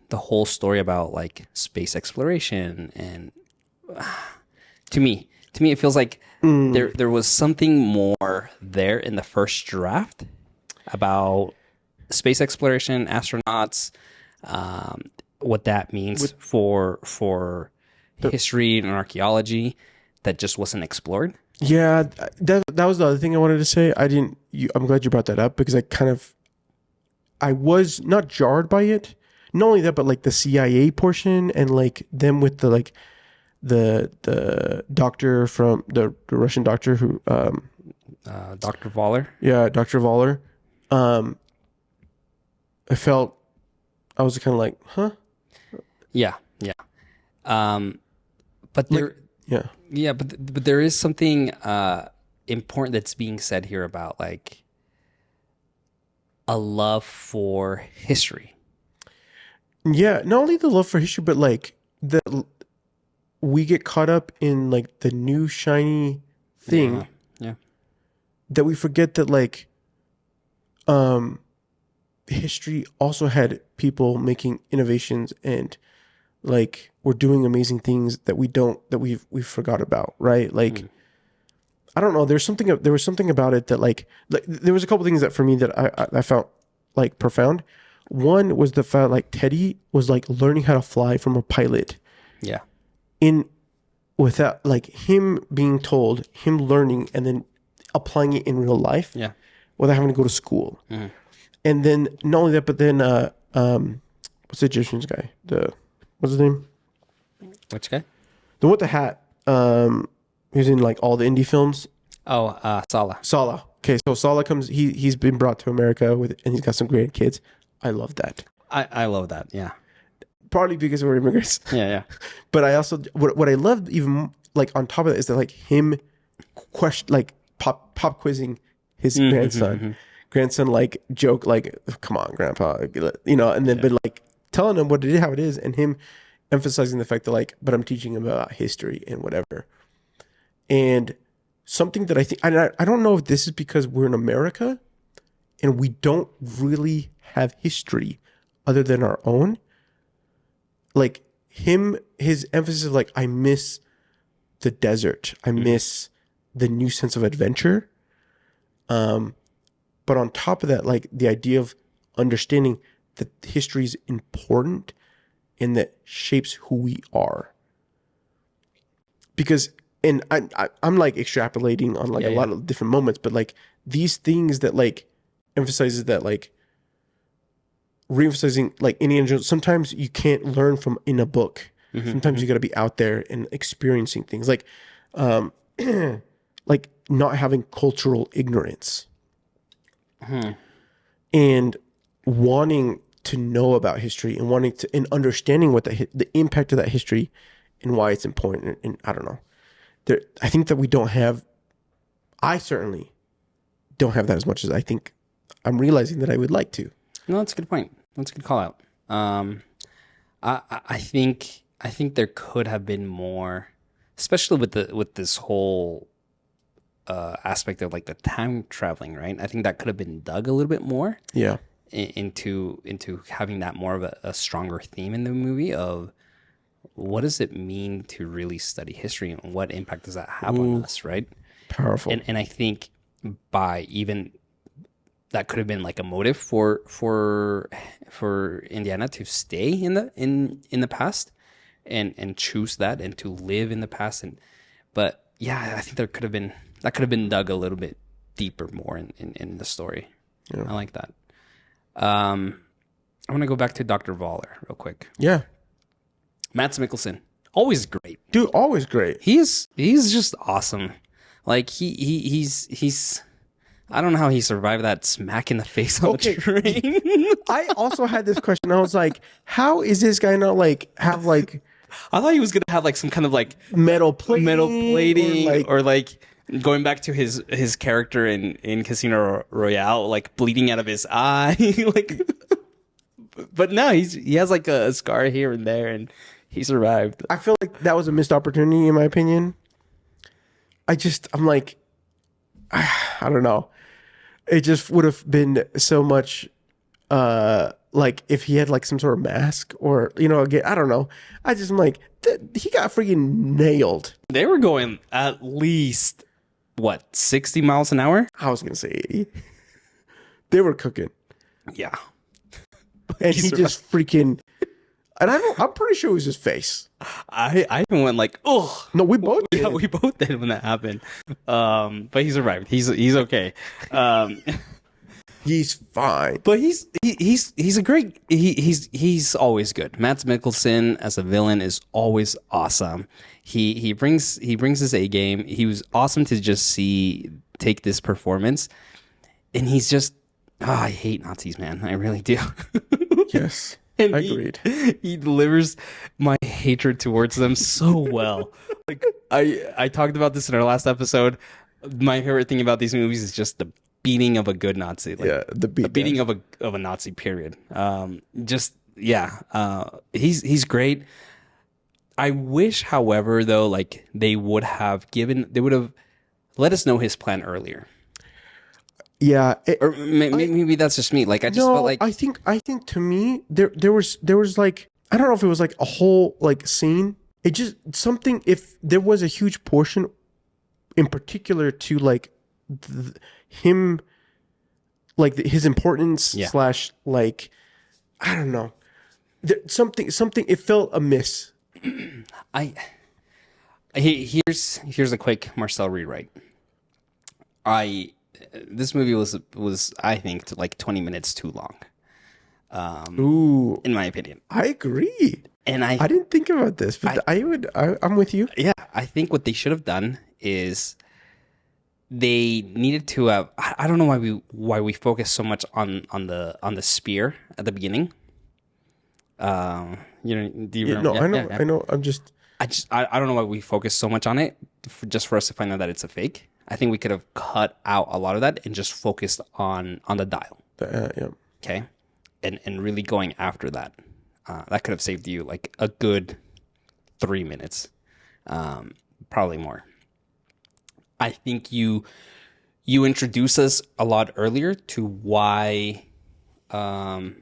the whole story about like space exploration, and to me it feels like there was something more there in the first draft about space exploration, astronauts, what that means for history and archaeology that just wasn't explored. Yeah, that was the other thing I wanted to say. I'm glad you brought that up, because I was not jarred by it. Not only that, but like the CIA portion and like them with the like the doctor from the Russian doctor who Dr. Voller. Yeah, Dr. Voller. I was kind of like, huh? Yeah. But there, but there is something important that's being said here about like a love for history. Yeah, not only the love for history, but like we get caught up in like the new shiny thing. Yeah. that we forget that like history also had people making innovations and like we're doing amazing things that we forgot about, right? Like I don't know, there was something about it that like there was a couple things that for me that I found like profound. One was the fact like Teddy was like learning how to fly from a pilot. Yeah. Without like him being told, him learning and then applying it in real life. Yeah. Without having to go to school. Mm-hmm. And then not only that, but then what's the Egyptian's guy? What's his name? Which guy? The one with the hat. Who's in like all the indie films. Oh, Salah. Salah. Okay, so Salah comes. He's been brought to America and he's got some great kids. I love that. I love that. Yeah. Partly because we're immigrants. Yeah. But I also what I loved even like on top of that is that like him pop quizzing his grandson. Grandson like joke like, come on, grandpa, you know, and then but like telling him how it is, and him emphasizing the fact that like, but I'm teaching him about history and whatever. And something that I think, I don't know if this is because we're in America and we don't really have history other than our own. Like his emphasis of like, I miss the desert. I miss the new sense of adventure. But on top of that, like the idea of understanding that history is important and that shapes who we are. Because, and I'm like extrapolating on like a lot of different moments, but like these things that like emphasizes that like reemphasizing like Indiana Jones, sometimes you can't learn from in a book. Sometimes you got to be out there and experiencing things like like not having cultural ignorance. And wanting to know about history and wanting to and understanding what the impact of that history and why it's important. And I don't know, I think that I certainly don't have that as much as I think I'm realizing that I would like to. No, that's a good point. That's a good call out. I think there could have been more, especially with this whole aspect of like the time traveling, right? I think that could have been dug a little bit more. Yeah. Into having that more of a stronger theme in the movie of what does it mean to really study history and what impact does that have on us, right? Powerful. And I think by even that could have been like a motive for Indiana to stay in the past and choose that and to live in the past. But yeah, I think that could have been dug a little bit deeper more in the story. Yeah. I like that. I want to go back to Dr. Voller real quick. Yeah. Mads Mikkelsen, always great. Dude, always great. He's just awesome. Like he's I don't know how he survived that smack in the face on the train. I also had this question. I was like, how is this guy not like have like I thought he was gonna have like some kind of like metal plating or like going back to his character in Casino Royale, like bleeding out of his eye, like. But no, he has like a scar here and there, and he survived. I feel like that was a missed opportunity, in my opinion. I'm like, I don't know. It just would have been so much, like if he had like some sort of mask or, you know, again, I don't know. I'm like, he got freaking nailed. They were going at least, 60 miles an hour? I was going to say 80. They were cooking. Yeah. And he just freaking, and I'm pretty sure it was his face. I even went like, oh no, we both did. Yeah, we both did when that happened. But he survived. He's okay. He's fine. But he's a great. He's always good. Mads Mikkelsen as a villain is always awesome. He brings his A game. He was awesome to just take this performance, and he's just. Oh, I hate Nazis, man. I really do. Yes. And agreed. He delivers my hatred towards them so well. Like I talked about this in our last episode. My favorite thing about these movies is just the beating of a good Nazi. Like, yeah, the beating of a Nazi. Period. He's great. I wish, however, though, like they would have let us know his plan earlier. Yeah, or maybe that's just me. Like I just felt like I think to me there was like, I don't know if it was like a whole like scene. It just something, if there was a huge portion in particular to like him, like his importance slash like, I don't know, something it felt amiss. Here's a quick Marcel rewrite. This movie was I think like 20 minutes too long. Ooh, in my opinion, I agree. And I didn't think about this, but I'm with you. Yeah, I think what they should have done is they needed to have. I don't know why we focus so much on the spear at the beginning. Do you remember? No, I know. I don't know why we focus so much on it, just for us to find out that it's a fake. I think we could have cut out a lot of that and just focused on the dial. Yeah. Okay, and really going after that. That could have saved you like a good 3 minutes, probably more. I think you introduce us a lot earlier to why, to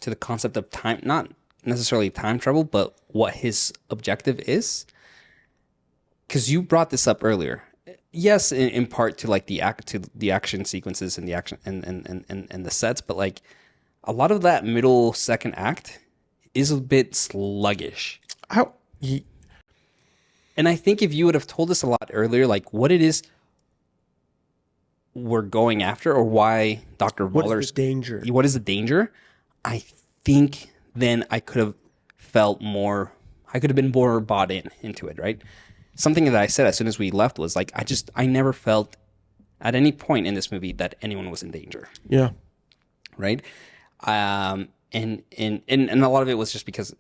the concept of time, not necessarily time travel, but what his objective is. Because you brought this up earlier. Yes, in part to like the action sequences and the action and the sets, but like a lot of that middle second act is a bit sluggish. And I think if you would have told us a lot earlier, like what it is we're going after, or why Dr. Waller's danger. What is the danger? I think then I could have felt more. I could have been more bought into it, right? Something that I said as soon as we left was like, I never felt at any point in this movie that anyone was in danger. Yeah. Right. And a lot of it was just because,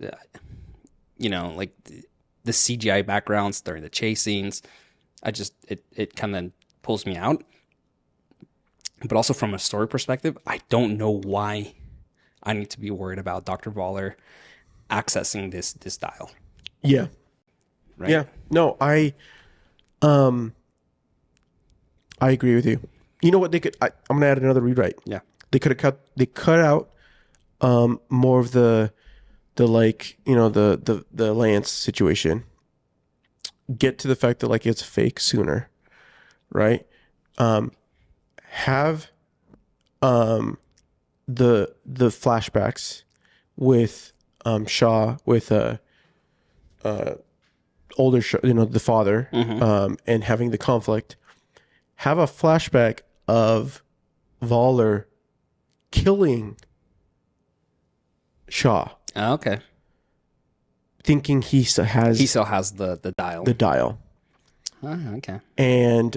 like the CGI backgrounds during the chase scenes, it kind of pulls me out. But also from a story perspective, I don't know why I need to be worried about Dr. Waller accessing this dial. Yeah. Right? Yeah. No, I agree with you. You know what they could? I'm gonna add another rewrite. Yeah. They could have cut out more of the like, the Lance situation. Get to the fact that like it's fake sooner, right? Have the flashbacks with Shaw, with older Shaw, the father, and having the conflict. Have a flashback of Waller killing Shaw. Oh, okay. Thinking he still has the dial. The dial. Oh, okay. And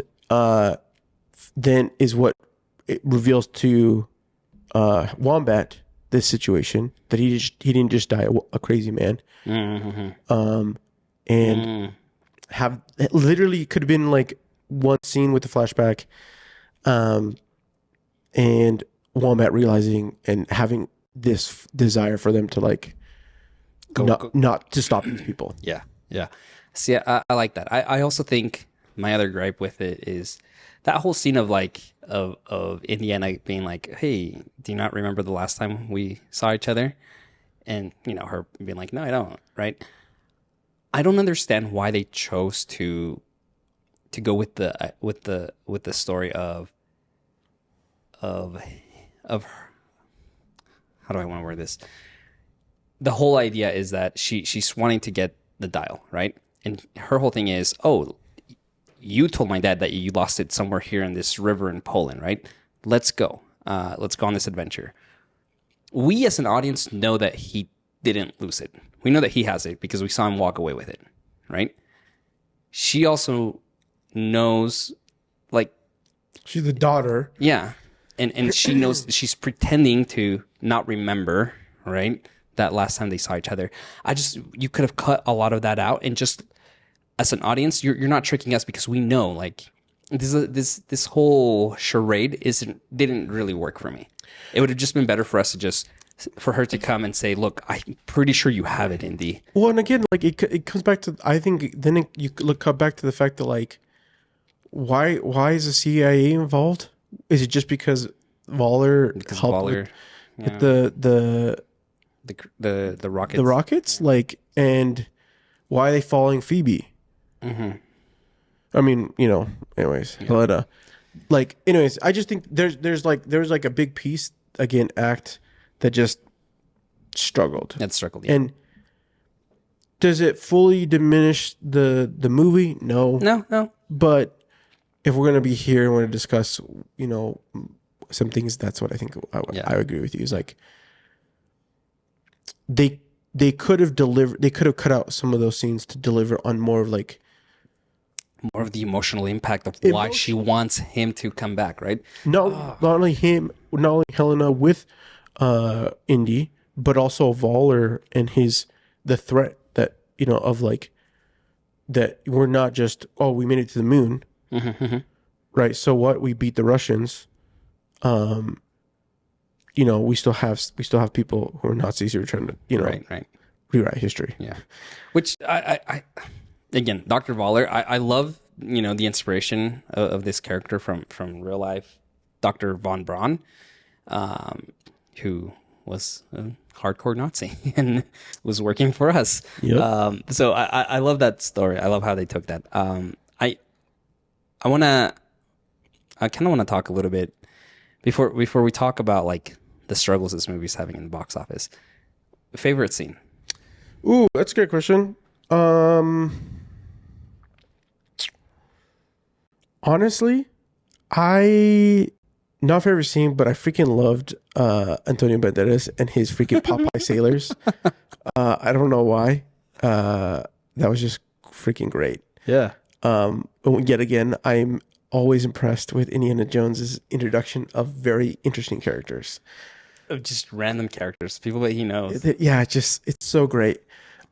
then is what it reveals to Wombat this situation, that he didn't just die a crazy man. Mm-hmm. And have literally could have been like one scene with the flashback, and Wombat realizing and having this desire for them to like not to stop these people. Yeah. See, I like that. I also think my other gripe with it is that whole scene of like of Indiana being like, "Hey, do you not remember the last time we saw each other?" And her being like, "No, I don't." Right? I don't understand why they chose to go with the story of how do I want to word this? The whole idea is that she's wanting to get the dial, right? And her whole thing is, oh, you told my dad that you lost it somewhere here in this river in Poland, right? Let's go. Let's go on this adventure. We as an audience know that he didn't lose it. We know that he has it because we saw him walk away with it, right? She also knows, like... She's the daughter. Yeah. And she knows, she's pretending to not remember, right? That last time they saw each other. You could have cut a lot of that out, and just as an audience, you're not tricking us, because we know, like, this whole charade didn't really work for me. It would have just been better for us to for her to come and say, "Look, I'm pretty sure you have it, Indy." Well, and again, like it comes back to, I think then you come back to the fact that like, why is the CIA involved? Is it just because Waller helped with the rockets? The rockets, like, and why are they following Phoebe? Mm-hmm. I mean, anyways, but anyways, I just think there's like a big piece again act that just struggled. Yeah. And does it fully diminish the movie? No. But if we're gonna be here and we're gonna discuss, some things, that's what I think. I agree with you. Is like they could have delivered. They could have cut out some of those scenes to deliver on more of the emotional impact of why she wants him to come back, right? Not only him, not only Helena with Indy, but also Voller and the threat that of like that we're not just we made it to the moon, right? So what? We beat the Russians. We still have people who are Nazis who are trying to right. rewrite history. Yeah, which I again, Dr. Voller, I love, the inspiration of this character from real life, Dr. von Braun, who was a hardcore Nazi and was working for us. Yep. So I love that story. I love how they took that. I kind of want to talk a little bit before we talk about like the struggles this movie's having in the box office. Favorite scene? Ooh, that's a great question. Honestly, not favorite scene, but I freaking loved Antonio Banderas and his freaking Popeye sailors. I don't know why. That was just freaking great. Yeah. Yet again, I'm always impressed with Indiana Jones's introduction of very interesting characters. Of just random characters, people that he knows. Yeah, it's so great.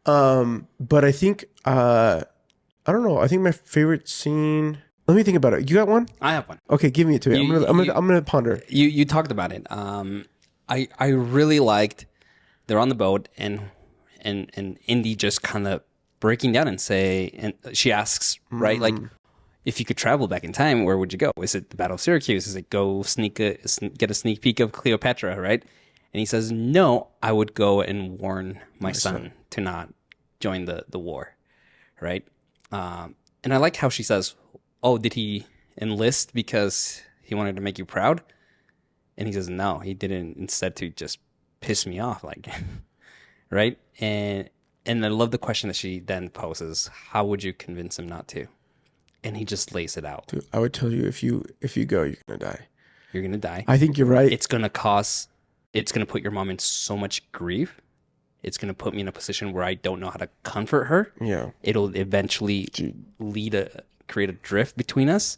But I think I don't know. I think my favorite scene. Let me think about it. You got one? I have one. Okay, give me it to me. I'm gonna ponder. You talked about it. I really liked. They're on the boat and Indy just kind of breaking down and she asks, right, like, if you could travel back in time, where would you go? Is it the Battle of Syracuse? Is it go get a sneak peek of Cleopatra, right? And he says, no, I would go and warn my son to not join the war, right? And I like how she says, oh, did he enlist because he wanted to make you proud? And he says, no, he didn't, instead to just piss me off, like, right? And I love the question that she then poses, how would you convince him not to? And he just lays it out. Dude, I would tell you if you go, you're gonna die. You're gonna die. I think you're right. It's gonna put your mom in so much grief. It's gonna put me in a position where I don't know how to comfort her. Yeah. It'll eventually create a drift between us,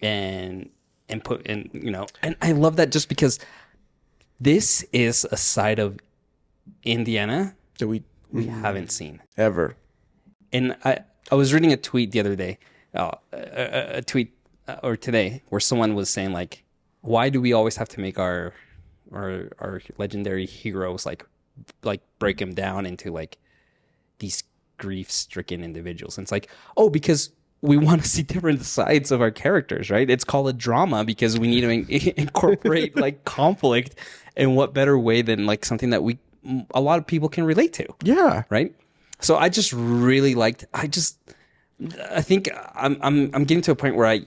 and I love that just because this is a side of Indiana that we haven't seen ever. And I was reading a tweet the other day, a tweet or today, where someone was saying like, why do we always have to make our legendary heroes like break them down into like these grief-stricken individuals? And it's like, because we want to see different sides of our characters, right? It's called a drama because we need to incorporate like conflict, and what better way than like something that a lot of people can relate to. Yeah. Right. So I just really liked. I think I'm getting to a point where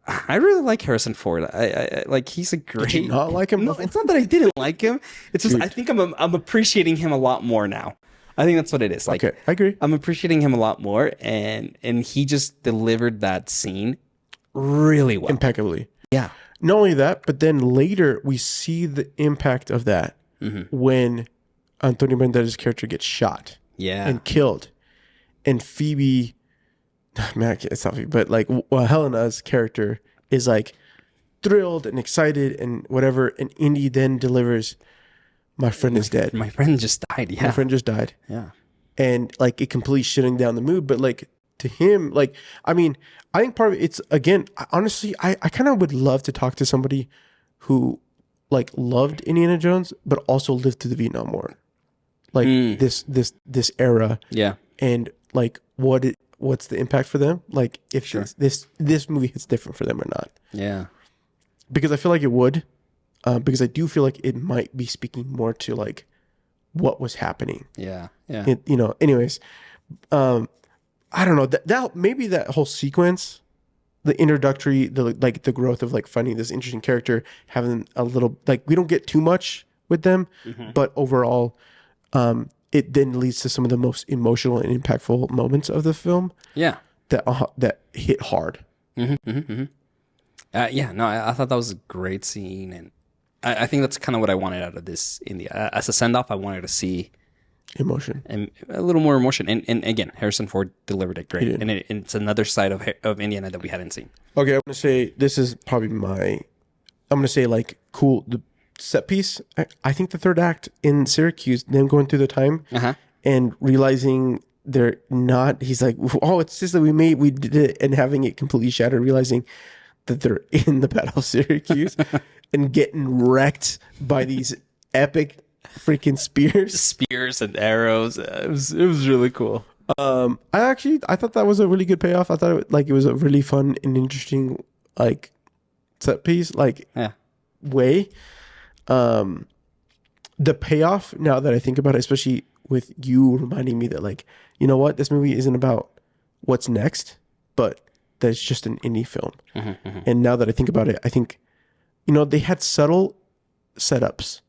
I really like Harrison Ford. I like, he's a great. Did you not like him? No, it's not that I didn't like him. It's just, I think I'm appreciating him a lot more now. I think that's what it is. Like, okay, I agree. I'm appreciating him a lot more, and he just delivered that scene really well, impeccably. Yeah. Not only that, but then later we see the impact of that when Antonio Banderas' character gets shot, and killed, and Phoebe, man, it's not Phoebe, but like Helena's character is like thrilled and excited and whatever, and Indy then delivers, my friend is dead. My friend just died. Yeah. My friend just died. Yeah. And like it completely shutting down the mood. But like to him, like, I mean, I think part of it's, again, honestly, I kind of would love to talk to somebody who like loved Indiana Jones, but also lived through the Vietnam War. Like this era. Yeah. And like what's the impact for them? Like if this movie hits different for them or not. Yeah. because I feel like it would, because I do feel like it might be speaking more to like what was happening. Yeah. Yeah. Anyways, I don't know that maybe that whole sequence, the introductory, the growth of like finding this interesting character, having a little like we don't get too much with them, but overall, it then leads to some of the most emotional and impactful moments of the film. Yeah. That hit hard. Yeah, no, I thought that was a great scene, and I think that's kind of what I wanted out of this India. As a send off, I wanted to see emotion and a little more emotion. And again, Harrison Ford delivered it great, and it's another side of Indiana that we hadn't seen. Okay, I'm gonna say this is probably I'm gonna say like cool the set piece. I think the third act in Syracuse, them going through the time and realizing they're not. He's like, oh, it's just that we did it, and having it completely shattered, realizing that they're in the Battle of Syracuse and getting wrecked by these epic freaking spears and arrows. It was really cool. I thought that was a really good payoff. I thought it was a really fun and interesting like set piece way. The payoff, now that I think about it, especially with you reminding me that like, you know what, this movie isn't about what's next, but that it's just an indie film. And now that I think about it, I think, they had subtle setups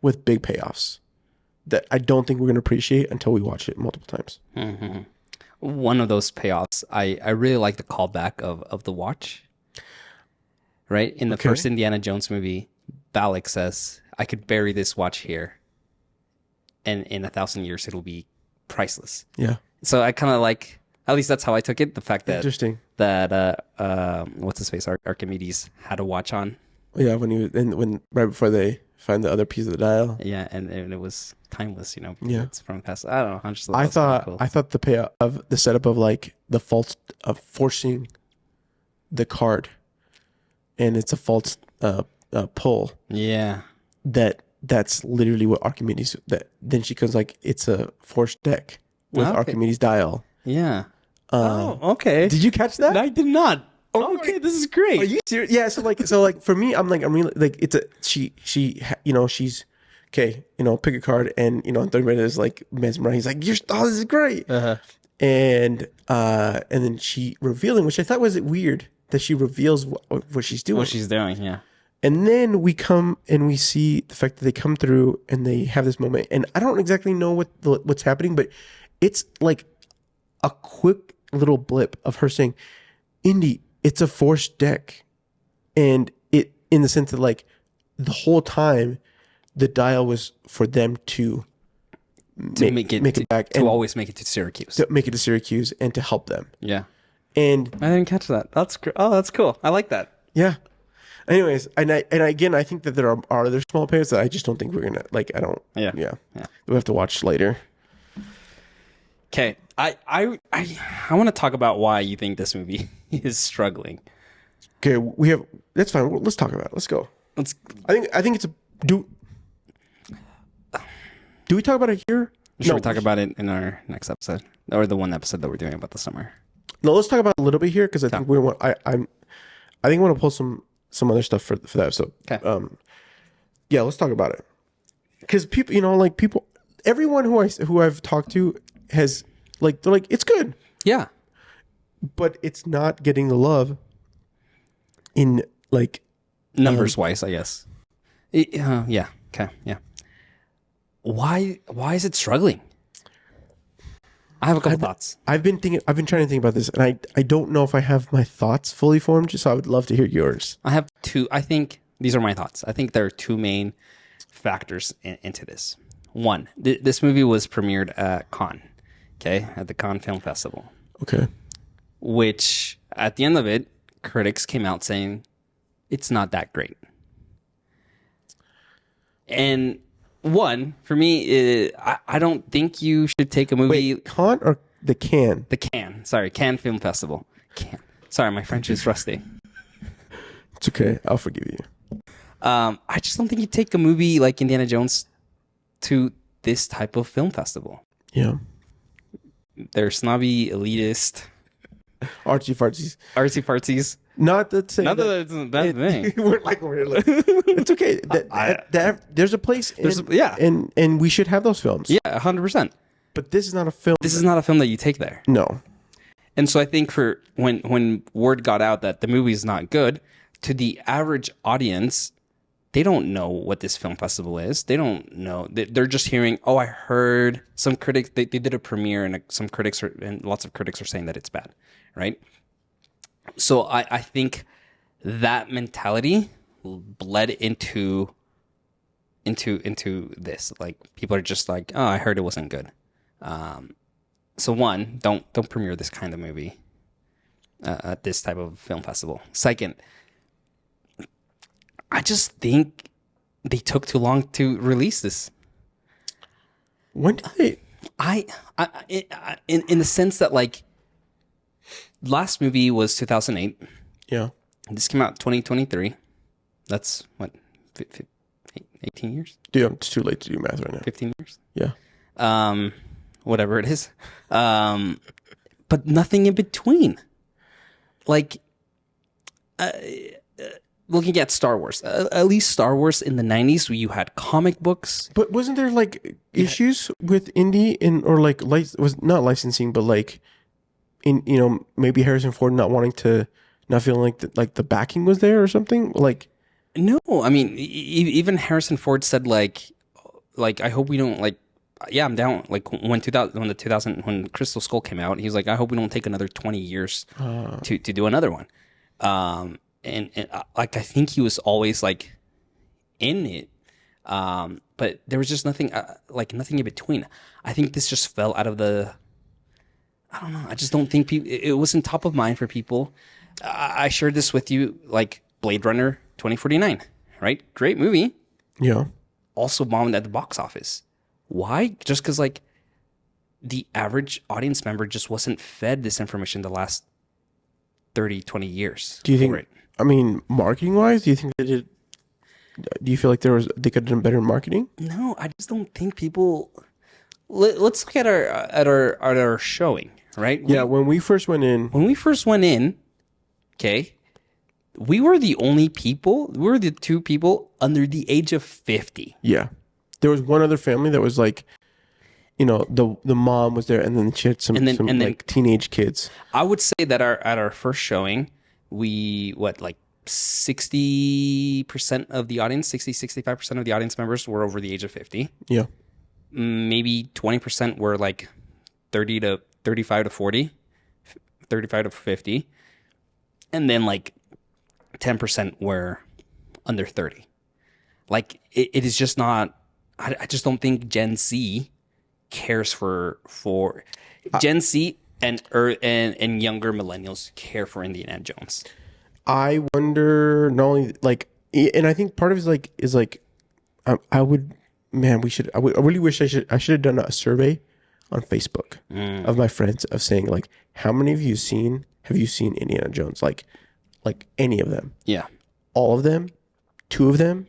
with big payoffs that I don't think we're going to appreciate until we watch it multiple times. One of those payoffs, I really like the callback of the watch. Right? In the first Indiana Jones movie, Balak says, I could bury this watch here, and in 1,000 years it'll be priceless. Yeah. So I kind of like, at least that's how I took it, the fact that interesting that what's his face, Archimedes had a watch on. Yeah, when right before they find the other piece of the dial. Yeah, and it was timeless, Yeah, it's from the past. I don't know. I thought the payoff of the setup of like the fault of forcing the card, and it's a false pull. Yeah, that's literally what Archimedes. That then she comes like it's a forced deck with Archimedes' dial. Yeah. Okay. Did you catch that? I did not. Oh, okay, this is great. Are you serious? Yeah. So like for me, I'm really like it's a she's okay. Pick a card, and and 30 minutes is like mesmerized. He's like, this is great. And then she revealing, which I thought was weird that she reveals what she's doing. What she's doing, yeah. And then we come and we see the fact that they come through and they have this moment, and I don't exactly know what's happening, but it's like a quick little blip of her saying, "Indy, it's a forced deck," and it in the sense that like the whole time the dial was for them to make it back, to always make it to Syracuse, and to help them. Yeah, and I didn't catch that. That's that's cool. I like that. Yeah. Anyways, and again, I think that there are other small pairs that I just don't think we're gonna like. I don't. Yeah. We have to watch later. Okay, I want to talk about why you think this movie is struggling. Okay, that's fine. Let's talk about it. Let's go. I think it's a do we talk about it here? Should we talk about it in our next episode, or the one episode that we're doing about the summer? No, let's talk about it a little bit here because I think we want. I think I want to pull some other stuff for that episode. Okay. Yeah, let's talk about it. Because people, everyone who I've talked to has like they're like it's good. Yeah. But it's not getting the love in like numbers wise, I guess. Yeah. Okay. Yeah. Why is it struggling? I have a couple thoughts. I've been trying to think about this, and I don't know if I have my thoughts fully formed, so I would love to hear yours. I have two. I think these are my thoughts. I think there are two main factors into this. One, this movie was premiered at Cannes, at the Cannes Film Festival. Okay. Which, at the end of it, critics came out saying it's not that great. And one, for me, I don't think you should take a movie... Wait, Cannes or the Cannes? The Cannes. Sorry, Cannes Film Festival. Cannes. Sorry, my French is rusty. It's okay. I'll forgive you. I just don't think you take a movie like Indiana Jones to this type of film festival. Yeah. They're snobby, elitist... Artsy fartsies. Not that say Not that it's a bad thing. It's okay. There's a place. And we should have those films. Yeah, 100%. But this is not a film. This is not a film that you take there. No. And so I think for when word got out that the movie is not good, to the average audience, they don't know what this film festival is. They don't know. They're just hearing, oh, I heard some critics, they did a premiere and lots of critics are saying that it's bad, right? So I think that mentality bled into this. Like, people are just like, oh, I heard it wasn't good. So one, don't premiere this kind of movie at this type of film festival. Second, I just think they took too long to release this. When did they? In the sense that, like, last movie was 2008. Yeah. This came out 2023. That's what, 18 years? Yeah, it's too late to do math right now. 15 years? Yeah. Whatever it is. But nothing in between. Like, looking at Star Wars, at least Star Wars in the 90s, where you had comic books. But wasn't there like issues with indie or like was not licensing, but like in maybe Harrison Ford not feeling like the backing was there or something like. No, I mean even Harrison Ford said like I hope we don't like. Yeah, I'm down. Like when Crystal Skull came out, he was like, I hope we don't take another 20 years to do another one. And like, I think he was always like in it. But there was just nothing nothing in between. I think this just fell out of the, I don't know. I just don't think it wasn't top of mind for people. I shared this with you, like Blade Runner 2049, right? Great movie. Yeah. Also bombed at the box office. Why? Just because like the average audience member just wasn't fed this information the last 30, 20 years. Do you think, I mean, marketing wise, do you think do you feel like they could have done better in marketing? No, I just don't think people, let's look at our showing, right? Yeah. When we first went in, okay, we were the two people under the age of 50. Yeah. There was one other family that was like, the mom was there, and then she had some like teenage kids. I would say that at our first showing, we 60% of the audience, 65% of the audience members were over the age of 50. Yeah. Maybe 20% were like 30 to 35 to 40, 35 to 50. And then like 10% were under 30. Like it is just not, I just don't think Gen Z cares for Gen Z and younger millennials care for Indiana Jones. I wonder, not only like, and I think part of it is like I really wish I should have done a survey on Facebook of my friends of saying like, how many of you have you seen Indiana Jones? Like any of them? Yeah. All of them? 2 of them?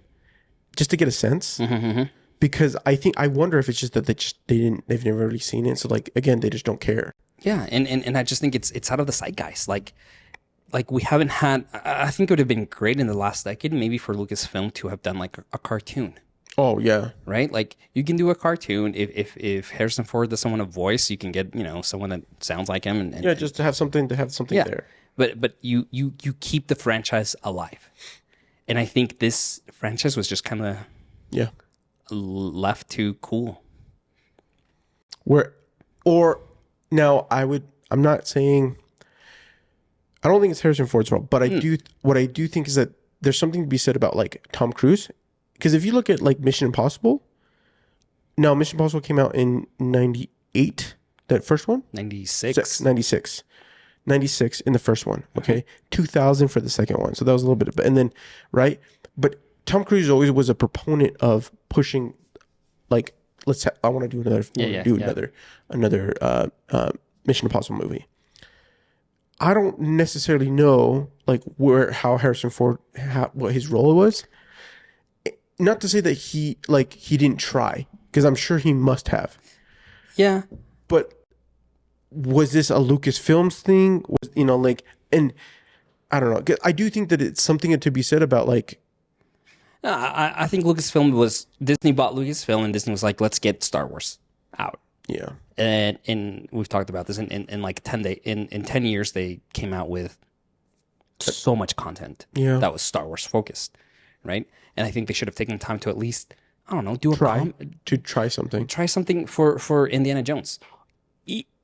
Just to get a sense. Mm-hmm. Because I wonder if it's just that they've never really seen it. So like, again, they just don't care. Yeah. And I just think it's out of the zeitgeist. Like we haven't had, I think it would have been great in the last decade, maybe for Lucasfilm to have done like a cartoon. Oh yeah. Right. Like you can do a cartoon. If Harrison Ford does someone a voice, you can get, someone that sounds like him. And just to have something there. But you keep the franchise alive. And I think this franchise was just kind of left too cool. I'm not saying, I don't think it's Harrison Ford's fault, but what I do think is that there's something to be said about like Tom Cruise. Because if you look at like Mission Impossible came out in 98, that first one? 96. 96 in the first one, okay? 2000 for the second one. So that was a little bit, and then, right? But Tom Cruise always was a proponent of pushing, like, I want to do another Mission Impossible movie. I don't necessarily know, like, how Harrison Ford, what his role was. Not to say that he didn't try, because I'm sure he must have. Yeah. But was this a Lucasfilms thing? And I don't know. I do think that it's something to be said about like. I think Disney bought Lucasfilm, and Disney was like, let's get Star Wars out. Yeah. And we've talked about this in like 10 years, they came out with so much content that was Star Wars focused, right? And I think they should have taken time to at least, I don't know, try something. Try something for Indiana Jones.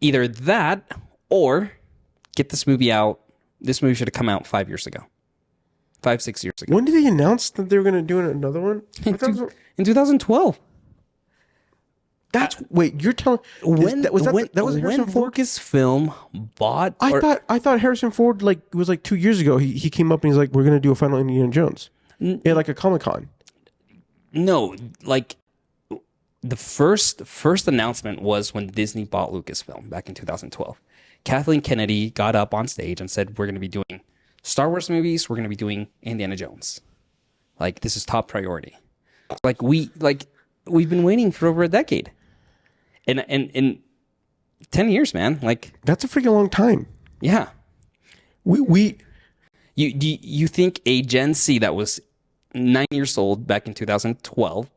Either that or get this movie out. This movie should have come out 5 years ago. 6 years ago. When did they announce that they were going to do another one? In 2012. Wait, you're telling when Lucasfilm bought? I thought Harrison Ford it was 2 years ago. He came up and he's like, we're going to do a final Indiana Jones. Yeah, like a Comic-Con. No, like the first announcement was when Disney bought Lucasfilm back in 2012. Kathleen Kennedy got up on stage and said, we're going to be doing Star Wars movies. We're going to be doing Indiana Jones. Like, this is top priority. We've been waiting for over a decade. And in 10 years, man, that's a freaking long time. Yeah. You think a Gen Z that was 9 years old back in 2012,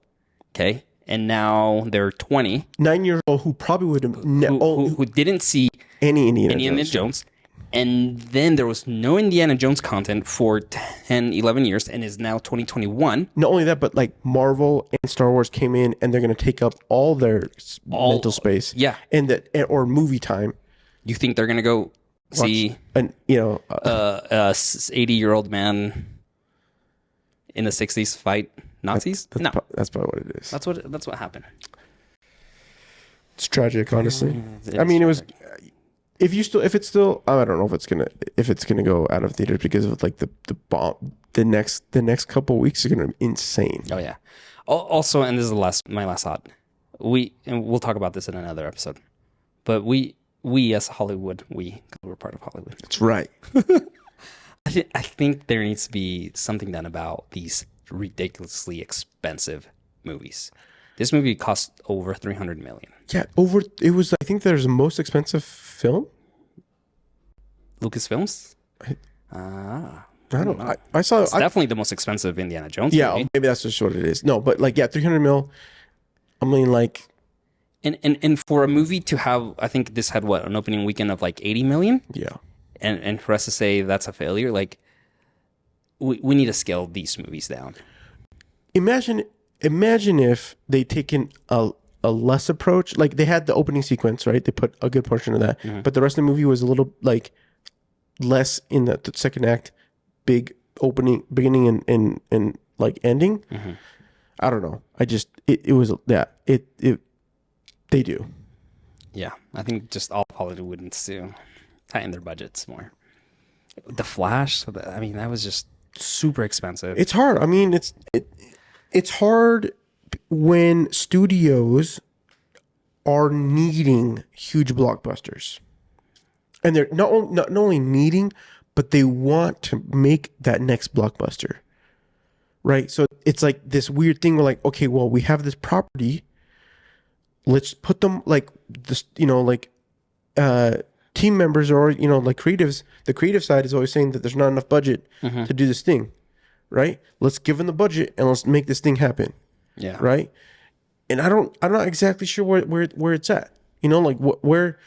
okay, and now they're 20, 9 years old, who probably would have who didn't see any Indiana Jones, and then there was no Indiana Jones content for 10, 11 years, and is now 2021. Not only that, but Marvel and Star Wars came in, and they're going to take up all their mental space. Yeah, or movie time. You think they're going to go see a 80-year-old man in the 60s fight Nazis? No, that's probably what it is. That's what happened. It's tragic, honestly. It was. If it's still, I don't know if it's gonna go out of theaters because of the bomb. The next couple of weeks are gonna be insane. Oh yeah. Also, and this is my last thought. We'll talk about this in another episode. But we as Hollywood, we're part of Hollywood. That's right. I think there needs to be something done about these ridiculously expensive movies. This movie cost over $300 million. Yeah, it was. I think there's the most expensive film. Lucasfilms. I don't know. I saw. It's definitely the most expensive Indiana Jones. Yeah, movie. Maybe that's just what it is. No, but 300 mil. I mean, and for a movie to have, I think this had an opening weekend of 80 million. Yeah. And for us to say that's a failure, we need to scale these movies down. Imagine if they taken a less approach. They had the opening sequence, right? They put a good portion of that, but the rest of the movie was a little less in the second act, big opening, beginning, and ending. Mm-hmm. I don't know. It was they do. Yeah, I think just all Hollywood needs to tighten their budgets more. The Flash, that was just super expensive. It's hard. I mean, it's hard when studios are needing huge blockbusters, and they're not only needing, but they want to make that next blockbuster, right? So it's this weird thing where okay, well, we have this property, let's put them this, team members or creatives. The creative side is always saying that there's not enough budget to do this thing, right? Let's give them the budget and let's make this thing happen. Yeah. Right. And I'm not exactly sure where it's at. Where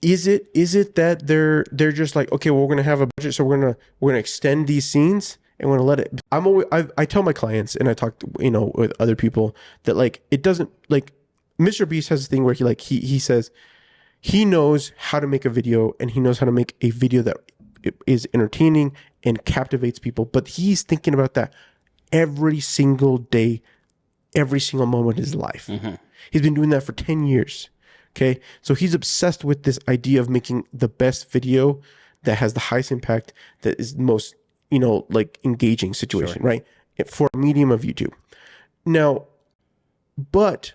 is it that they're just okay, well, we're gonna have a budget, so we're gonna extend these scenes and we're gonna let it. I tell my clients, and I talk with other people, that it doesn't Mr. Beast has this thing where he says he knows how to make a video, and he knows how to make a video that is entertaining and captivates people, but he's thinking about that every single day, every single moment of his life. Mm-hmm. He's been doing that for 10 years. Okay. So he's obsessed with this idea of making the best video that has the highest impact, that is the most, engaging situation, sure, right? For a medium of YouTube. Now, but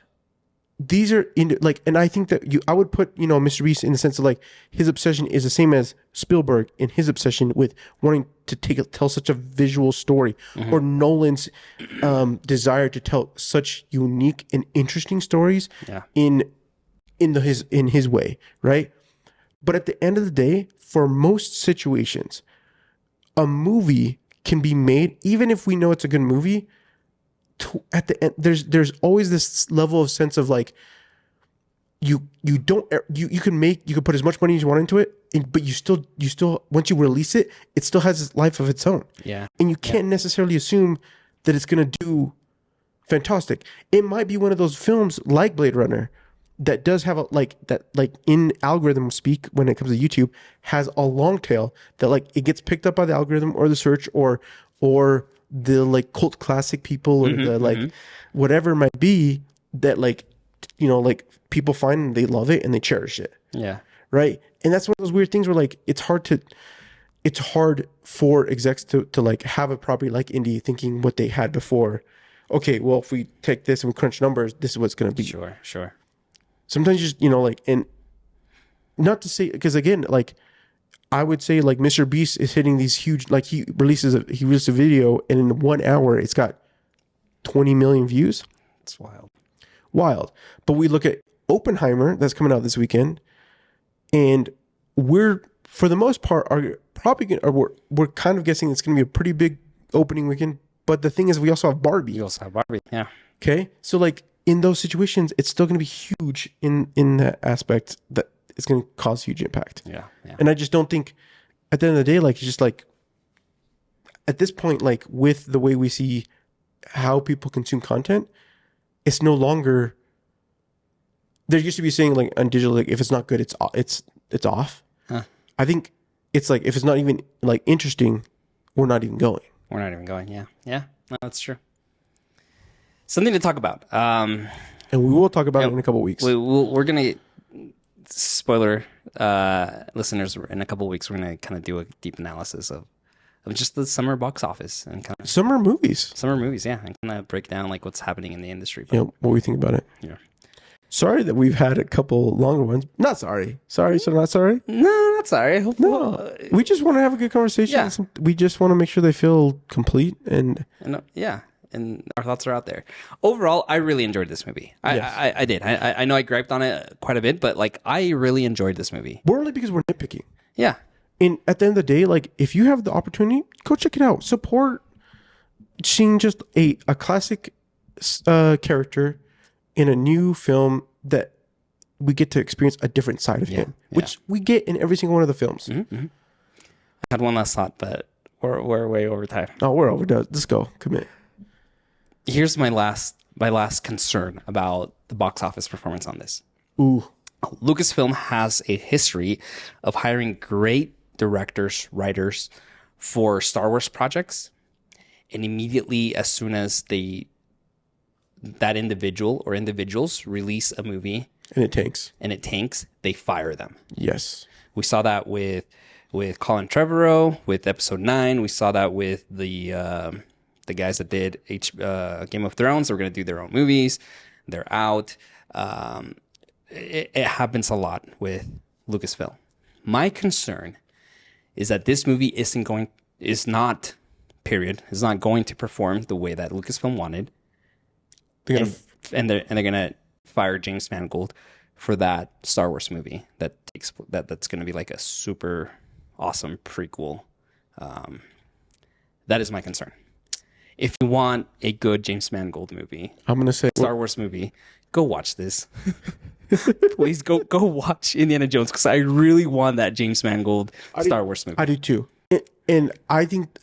these are and I think that I would put, Mr. Beast in the sense of his obsession is the same as Spielberg in his obsession with wanting to tell such a visual story, mm-hmm, or Nolan's desire to tell such unique and interesting stories, yeah, in his way, right? But at the end of the day, for most situations, a movie can be made, even if we know it's a good movie. At the end, there's always this level of sense of like you can put as much money as you want into it, but you still once you release it, it still has its life of its own. Yeah, and you can't necessarily assume that it's gonna do fantastic. It might be one of those films like Blade Runner that does have like in algorithm speak, when it comes to YouTube, has a long tail that like it gets picked up by the algorithm or the search or the like cult classic people or the like whatever it might be, that like like people find and they love it and they cherish it. Yeah. Right. And that's one of those weird things where like it's hard for execs to like have a property like indie thinking what they had before. Okay, well, if we take this and we crunch numbers, this is what it's going to be. Sure. Sometimes just, like, and not to say, because again, like, I would say like Mr. Beast is hitting these huge, like he released a video and in 1 hour it's got 20 million views. It's Wild. But we look at Oppenheimer that's coming out this weekend, and we're, for the most part, we're kind of guessing it's going to be a pretty big opening weekend. But the thing is, we also have Barbie. Yeah. Okay, so like in those situations, it's still going to be huge in that aspect that it's going to cause huge impact. Yeah. And I just don't think, at the end of the day, like, it's just like, at this point, like with the way we see how people consume content, it's no longer. There used to be saying like on digital, like if it's not good, it's off. Huh. I think it's like if it's not even like interesting, we're not even going. Yeah. No, that's true. Something to talk about. And we will talk about it in a couple of weeks. We're gonna, spoiler, listeners, in a couple of weeks we're gonna kind of do a deep analysis of just the summer box office and kind of summer movies, yeah, and kind of break down like what's happening in the industry. What we think about it. Yeah. Sorry that we've had a couple longer ones. Not sorry. Sorry, so not sorry? No, not sorry. No. We just want to have a good conversation. Yeah. We just want to make sure they feel complete. And our thoughts are out there. Overall, I really enjoyed this movie. I did. I know I griped on it quite a bit, but like I really enjoyed this movie. We're only because we're nitpicking. Yeah. And at the end of the day, like if you have the opportunity, go check it out. Support seeing just a classic character in a new film that we get to experience a different side of him, which we get in every single one of the films. I had one last thought, but we're way over time. Oh, we're overdone. Let's go. Commit. Here's my last concern about the box office performance on this. Ooh. Lucasfilm has a history of hiring great directors, writers for Star Wars projects, and immediately as soon as that individual or individuals release a movie and it tanks, they fire them. Yes. We saw that with Colin Trevorrow with Episode 9. We saw that with the guys that did Game of Thrones. They're going to do their own movies. They're out. It happens a lot with Lucasfilm. My concern is that this movie is not going to perform the way that Lucasfilm wanted. And they're gonna fire James Mangold for that Star Wars movie that's gonna be like a super awesome prequel. That is my concern. If you want a good James Mangold movie, I'm gonna say Star Wars movie, go watch this. Please go watch Indiana Jones, because I really want that James Mangold Star Wars movie. I do too, and I think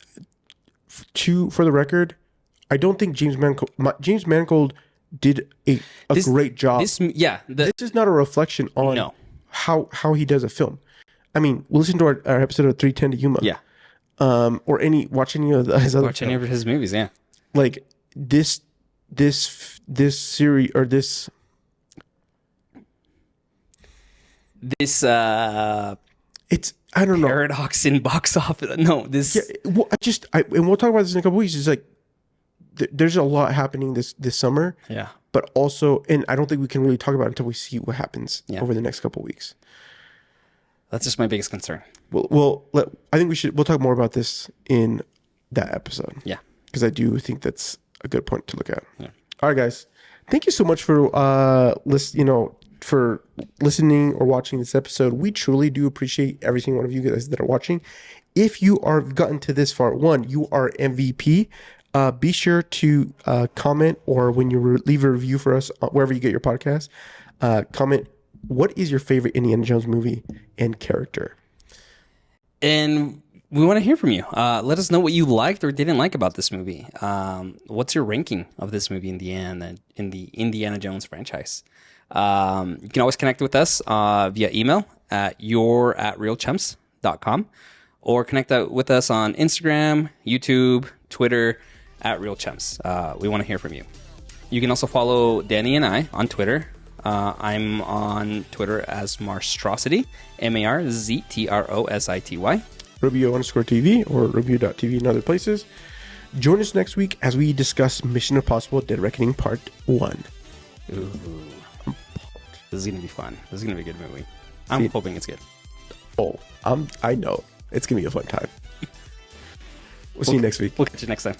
for the record, I don't think James Mangold did a great job. This is not a reflection on how he does a film. I mean, listen to our episode of 310 to Yuma. Yeah. Or watch any of his other Watch any of his movies, yeah. Like this series or this it's I don't know, paradox in box office. No, this. Yeah, well, and we'll talk about this in a couple weeks. It's like there's a lot happening this summer. Yeah. But also, and I don't think we can really talk about it until we see what happens over the next couple weeks. That's just my biggest concern. I think we'll talk more about this in that episode. Yeah. Because I do think that's a good point to look at. Yeah. All right, guys. Thank you so much for for listening or watching this episode. We truly do appreciate every single one of you guys that are watching. If you are gotten to this far, one, you are MVP. Be sure to comment, or when you leave a review for us, wherever you get your podcast, comment, what is your favorite Indiana Jones movie and character? And we want to hear from you. Let us know what you liked or didn't like about this movie. What's your ranking of this movie in the Indiana Jones franchise? You can always connect with us via email at reelchums.com, or connect with us on Instagram, YouTube, Twitter at Reel Chums. We want to hear from you. You can also follow Danny and I on Twitter. I'm on Twitter as Marstrosity, MARZTROSITY. Rubio_TV or Rubio.tv and other places. Join us next week as we discuss Mission Impossible Dead Reckoning Part 1. Ooh. This is going to be fun. This is going to be a good movie. I'm hoping it's good. Oh, I know. It's going to be a fun time. We'll see you next week. We'll catch you next time.